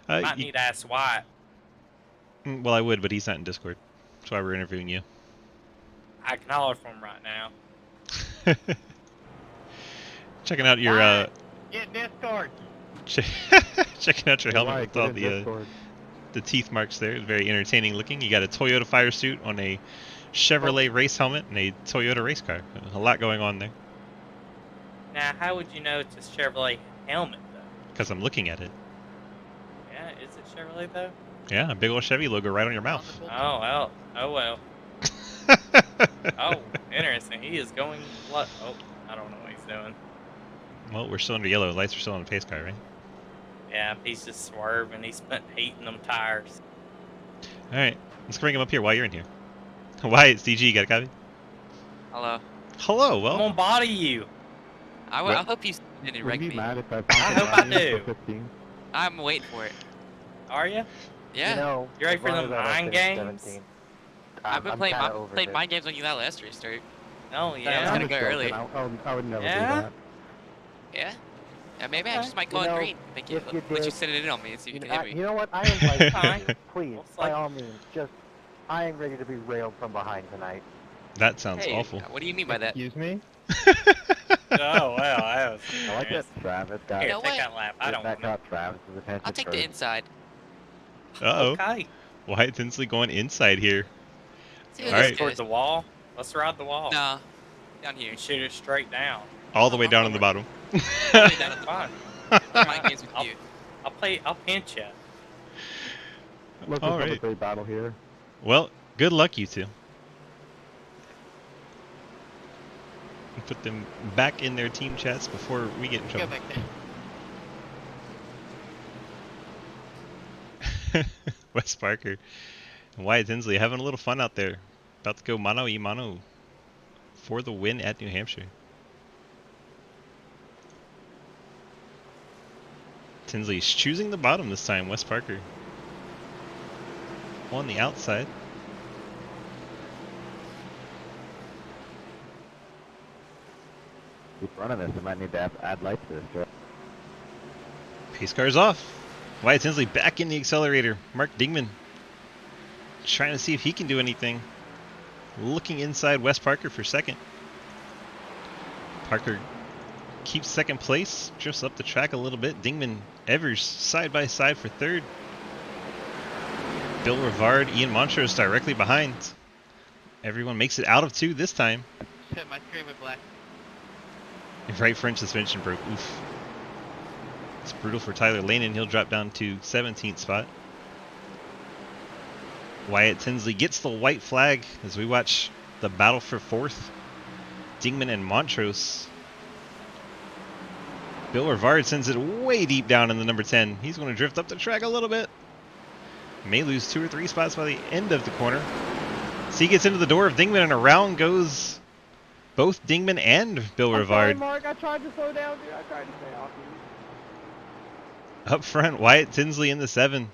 Might need to ask Wyatt. Well, I would, but he's not in Discord. That's why we're interviewing you. I can holler for him right now. Checking out your Get Discord. checking out your helmet Why, with get all in the Discord. the teeth marks there. It's very entertaining looking. You got a Toyota fire suit on a Chevrolet race helmet and a Toyota race car. A lot going on there. Now, how would you know it's a Chevrolet helmet though? Because I'm looking at it. Yeah, is it Chevrolet though? Yeah, a big old Chevy logo right on your mouth. Oh well. Oh well. Oh, interesting. He is going. Oh, I don't know what he's doing. Well, we're still under yellow. Lights are still on the pace car, right? Yeah, he's just swerving. He's spent heat in them tires. All right, let's bring him up here while you're in here. Wyatt, CG, you got a copy? Hello. Hello, I'm well. gonna body you. Well- I hope you didn't Would wreck you be me. mad if I I hope I bumped you do. for 15? I'm waiting for it. Are you? Yeah. You know, You ready as for long them as I don't mind finish games? 17, I've been I'm playing kinda over this. mind games on you that last restart. Oh I was yeah. gonna I'm go just early. joking. I would never Yeah? do that. Yeah. Yeah, maybe I Okay. just might You go on know, green. Make you, if you let you did, sit it in on me and see if you can hit me. you know what? I invite you Fine. to. Please, Looks by like- all means, just, I am ready to be railed from behind tonight. That sounds Hey, awful. what do you mean by that? Excuse me? Oh well, that was. I like that hilarious. Travis got Here, know take what? that lap. I don't that want caught Travis's attention I'll take first. the inside. Uh-oh. Okay. Wyatt Tinsley going inside here. See You how All look this right. toward goes. the wall. Let's ride the wall. Nah, down here. You shoot it straight down. All the way down on the bottom. All the way down That's fine. Play mind games with you. I'll pinch you. Look, All there's right. number 3 battle here. Well, good luck, you two. Put them back in their team chats before we get in Go trouble. back there. Wes Parker and Wyatt Tinsley having a little fun out there. About to go mano y mano for the win at New Hampshire. Tinsley's choosing the bottom this time. Wes Parker on the outside. Keep running this. I might need to add lights to this. Right? Pace car's off. Wyatt Tinsley back in the accelerator. Mark Dingman trying to see if he can do anything. Looking inside Wes Parker for second. Parker keeps second place. Drifts up the track a little bit. Dingman, Evers side by side for third. Bill Rivard, Ian Montrose directly behind. Everyone makes it out of two this time. Shit, my screen went black. Right front suspension broke. Oof. It's brutal for Tyler Lanen. He'll drop down to 17th spot. Wyatt Tinsley gets the white flag as we watch the battle for fourth. Dingman and Montrose. Bill Rivard sends it way deep down in the number 10. He's going to drift up the track a little bit. May lose 2 or 3 spots by the end of the corner. So he gets into the door of Dingman and around goes both Dingman and Bill I'm sorry, Rivard. Mark. I tried to slow down, dude. I tried to stay off you. Up front, Wyatt Tinsley in the 7.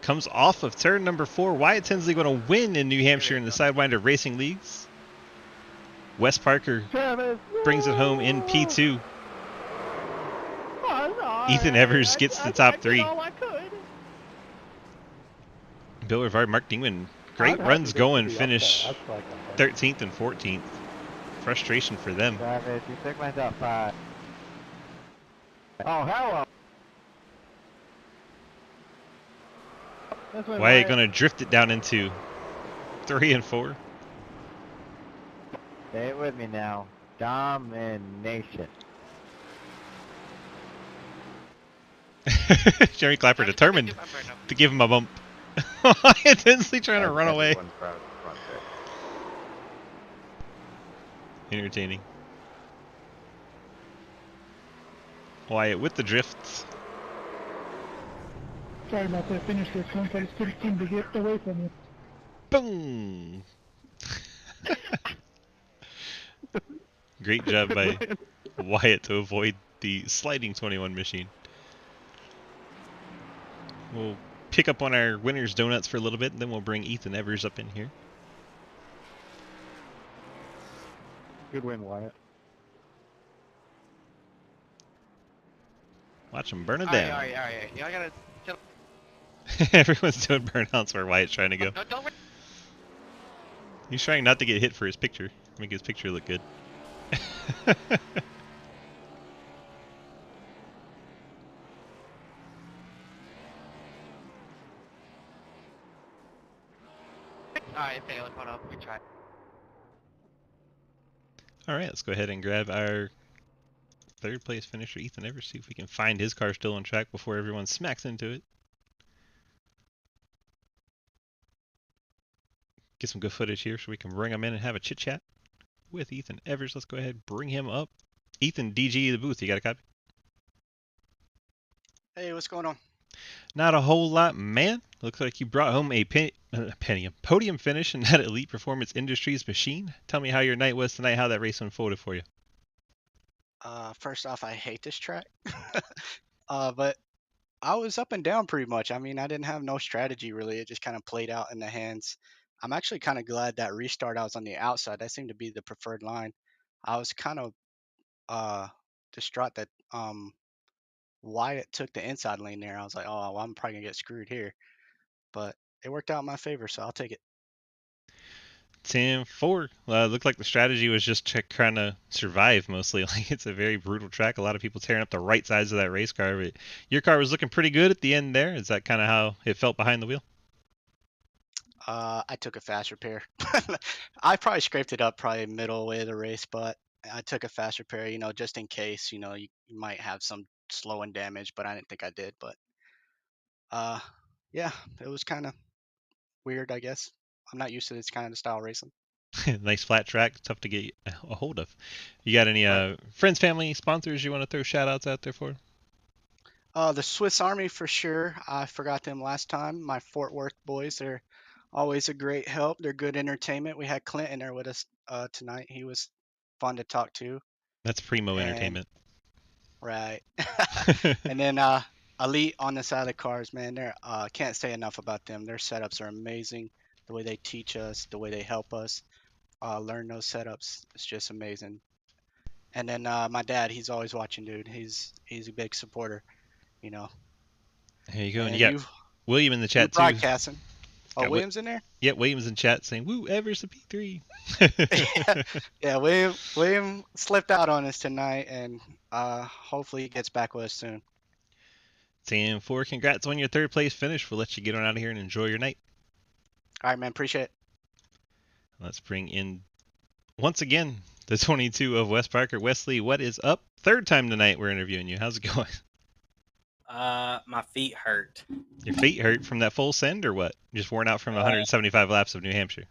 Comes off of turn number 4. Wyatt Tinsley going to win in New Hampshire in the Sidewinder Racing Leagues. Wes Parker Travis, brings it home in P2. I'm sorry. Ethan Evers gets the top 3. I did all I could. Bill Rivard, Mark Dingman, great I'm happy runs to going. be up Finish there. That's like 13th and 14th. Frustration for them. Travis, you took my top 5. Oh, hello. That's when Wyatt going to drift it down into 3 and 4. Stay with me now. Domination. Jerry Clapper I'm determined burning up. to give him a bump. Wyatt Tinsley trying to That's run away. everyone front there. Entertaining. Wyatt with the drifts. Sorry about that. Finish this once. I just couldn't seem to get away from you. Boom! Great job by Wyatt to avoid the sliding 21 machine. We'll pick up on our winner's donuts for a little bit, and then we'll bring Ethan Evers up in here. Good win, Wyatt. Watch him burn it Alright, down. alright. Yeah, I gotta chill. Everyone's doing burnouts where Wyatt's trying to go. No, don't. He's trying not to get hit for his picture. Make his picture look good. Alright, failed. Hold up. We try. Alright, let's go ahead and grab our third place finisher, Ethan Evers, see if we can find his car still on track before everyone smacks into it. Get some good footage here so we can bring him in and have a chit chat with Ethan Evers. Let's go ahead and bring him up. Ethan, DG, the booth. You got a copy? Hey, what's going on? Not a whole lot, man. Looks like you brought home a podium finish in that Elite Performance Industries machine. Tell me how your night was tonight, how that race unfolded for you. First off, I hate this track. But I was up and down pretty much. I mean, I didn't have no strategy really. It just kind of played out in the hands. I'm actually kind of glad that restart I was on the outside. That seemed to be the preferred line. I was kind of uh distraught that Wyatt took the inside lane there. I was like, oh, well, I'm probably gonna get screwed here. But it worked out in my favor, so I'll take it. 10-4. Looked like the strategy was just to kind of survive mostly. Like it's a very brutal track. A lot of people tearing up the right sides of that race car, but your car was looking pretty good at the end there. Is that kind of how it felt behind the wheel? I took a fast repair. I probably scraped it up probably middle way of the race, but I took a fast repair, just in case, you might have some slowing damage, but I didn't think I did. But uh, yeah, it was kind of weird, I guess. I'm not used to this kind of style racing. Nice flat track, tough to get a hold of. You got any Right. friends, family, sponsors you want to throw shout outs out there for? The Swiss Army for sure. I forgot them last time. My Fort Worth boys, they're always a great help. They're good entertainment. We had Clint in there with us tonight. He was fun to talk to. That's primo And entertainment. right. And then Elite on the side of the cars, man. They're can't say enough about them. Their setups are amazing. The way they teach us, the way they help us learn those setups, it's just amazing. And then my dad, he's always watching, dude. He's a big supporter, you know. There you go. And you And got you William in the you chat too. broadcasting. Oh, Got Williams in there? yeah, William's in chat saying, "Woo, Everest the P3." Yeah, yeah. William slipped out on us tonight, and hopefully he gets back with us soon. 10-4. Congrats on your third place finish. We'll let you get on out of here and enjoy your night. All right, man. Appreciate it. Let's bring in once again the 22 of West Parker. Wesley, what is up? Third time tonight we're interviewing you. How's it going? My feet hurt. Your feet hurt from that full send or what? Just worn out from the 175 laps of New Hampshire.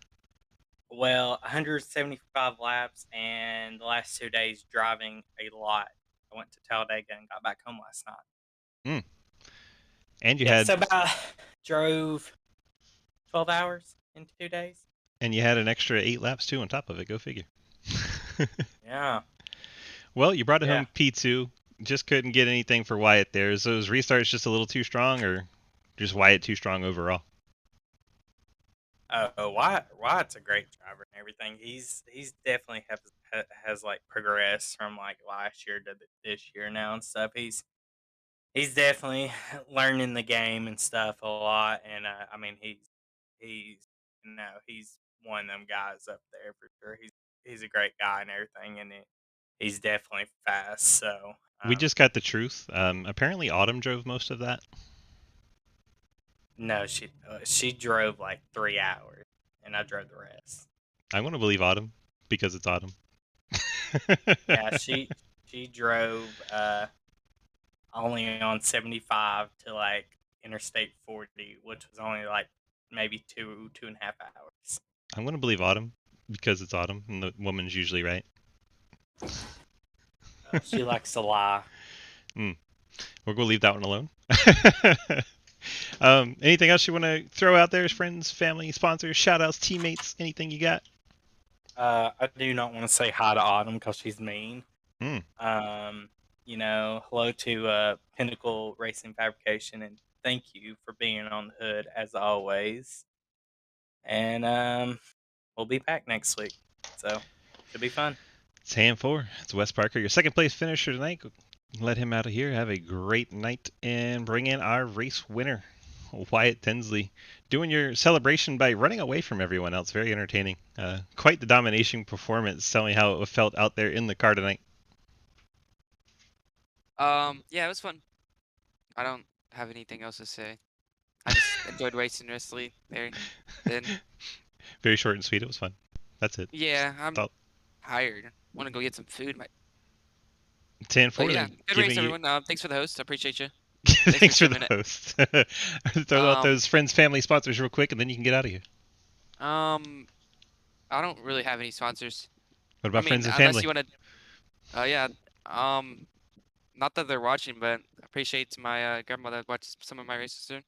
Well, 175 laps and the last 2 days driving a lot. I went to Talladega and got back home last night. And you Yeah, had so about drove 12 hours in 2 days. and you had an extra 8 laps too on top of it. Go figure. Yeah. Well, you brought it Yeah. home P2. Just couldn't get anything for Wyatt there. Is those restarts just a little too strong, or just Wyatt too strong overall? Wyatt's a great driver and everything. He's definitely has like progressed from like last year to this year now and stuff. He's definitely learning the game and stuff a lot. And I mean he's he's one of them guys up there for sure. He's a great guy and everything, and he's definitely fast. So We just got the truth. Apparently, Autumn drove most of that. no, she drove like 3 hours, and I drove the rest. I want to believe Autumn because it's Autumn. Yeah, she drove only on 75 to like Interstate 40, which was only like maybe 2.5 hours. I'm going to believe Autumn because it's Autumn, and the woman's usually right. She likes to lie. We're going to leave that one alone. Anything else you want to throw out there as friends, family, sponsors, shout outs, teammates, anything you got? I do not want to say hi to Autumn because she's mean. Hello to Pinnacle Racing Fabrication, and thank you for being on the hood as always. And we'll be back next week, so should be fun. It's 10-4. It's Wes Parker, your second place finisher tonight. Let him out of here. Have a great night and bring in our race winner, Wyatt Tinsley, doing your celebration by running away from everyone else. Very entertaining. Quite the domination performance. Tell me how it felt out there in the car tonight. Yeah, it was fun. I don't have anything else to say. I just enjoyed racing Wesley there. Then Very short and sweet. It was fun. That's it. yeah, I'm Thought- tired. Want to go get some food. 10-4. But yeah, good race, everyone. Thanks for the host. I appreciate you. Thanks for doing the it. host. Throw out those friends, family, sponsors real quick, and then you can get out of here. I don't really have any sponsors. What about friends and unless family? you want to. Yeah, Not that they're watching, but I appreciate my grandmother watches some of my races soon.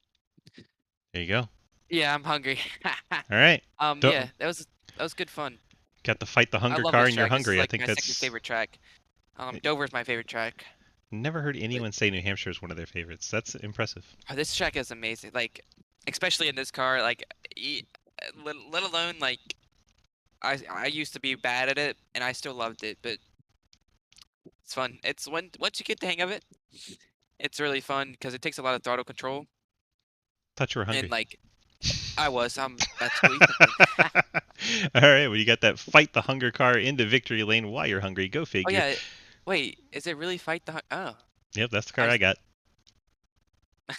There you go. Yeah, I'm hungry. All right. Yeah, Don't, that was good fun. got to fight the I hunger love car this and you're track. This is hungry. I like think my second that's... favorite track. Dover's my favorite track. Never heard anyone say New Hampshire is one of their favorites. That's impressive. Oh, this track is amazing. Like, especially in this car. Like, let alone like, I used to be bad at it and I still loved it, but it's fun. It's once you get the hang of it, it's really fun because it takes a lot of throttle control Thought you were and hungry. like I'm about to go eat something. All right, well, you got that fight the hunger car into victory lane while you're hungry. Go Oh figure. yeah, wait, is it really fight the? Oh, Yep, that's the car I I got. All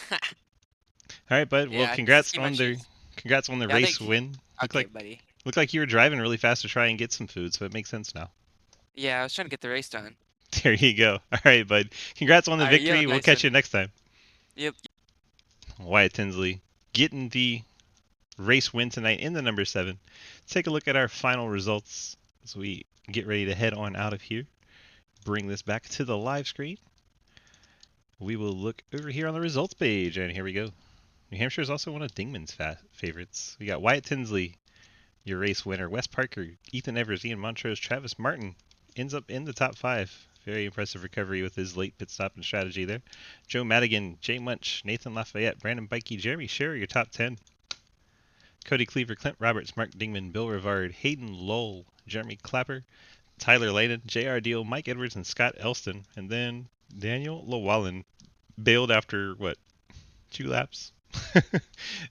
right, bud. Well, yeah, this is congrats my on the shoes. Yeah, race thank you. win. Okay, buddy. Looked like you were driving really fast to try and get some food, so it makes sense now. Yeah, I was trying to get the race done. There you go. All right, bud. Congrats on the All right, you have victory. a We'll nice catch one. you next time. Yep. Wyatt Tinsley getting the race win tonight in the number 7. Let's take a look at our final results as we get ready to head on out of here. Bring this back to the live screen. We will look over here on the results page, and here we go. New Hampshire is also one of Dingman's favorites. We got Wyatt Tinsley, your race winner. Wes Parker, Ethan Evers, Ian Montrose, Travis Martin ends up in the top 5. Very impressive recovery with his late pit stop and strategy there. Joe Madigan, Jay Munch, Nathan Lafayette, Brandon Bikey, Jeremy Sherry, your top 10. Cody Cleaver, Clint Roberts, Mark Dingman, Bill Rivard, Hayden Lowell, Jeremy Clapper, Tyler Layden, J.R. Deal, Mike Edwards, and Scott Elston. And then Daniel Llewellyn bailed after, 2 laps?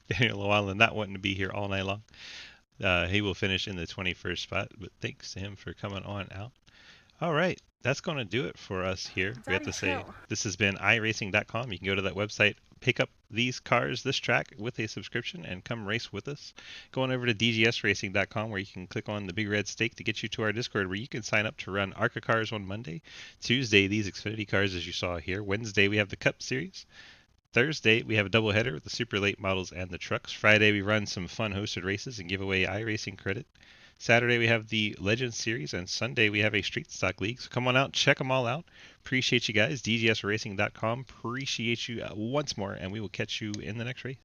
Daniel Llewellyn not wanting to be here all night long. He will finish in the 21st spot, but thanks to him for coming on out. All right, that's going to do it for us here. We have to say this has been iRacing.com. You can go to that website, pick up these cars, this track with a subscription, and come race with us. Going over to DGSRacing.com where you can click on the big red stake to get you to our Discord where you can sign up to run ARCA cars on Monday. Tuesday, these Xfinity cars as you saw here. Wednesday, we have the Cup Series. Thursday, we have a doubleheader with the super late models and the trucks. Friday, we run some fun hosted races and give away iRacing credit. Saturday, we have the Legends Series, and Sunday, we have a Street Stock League. So come on out, check them all out. Appreciate you guys. DGSRacing.com. Appreciate you once more, and we will catch you in the next race.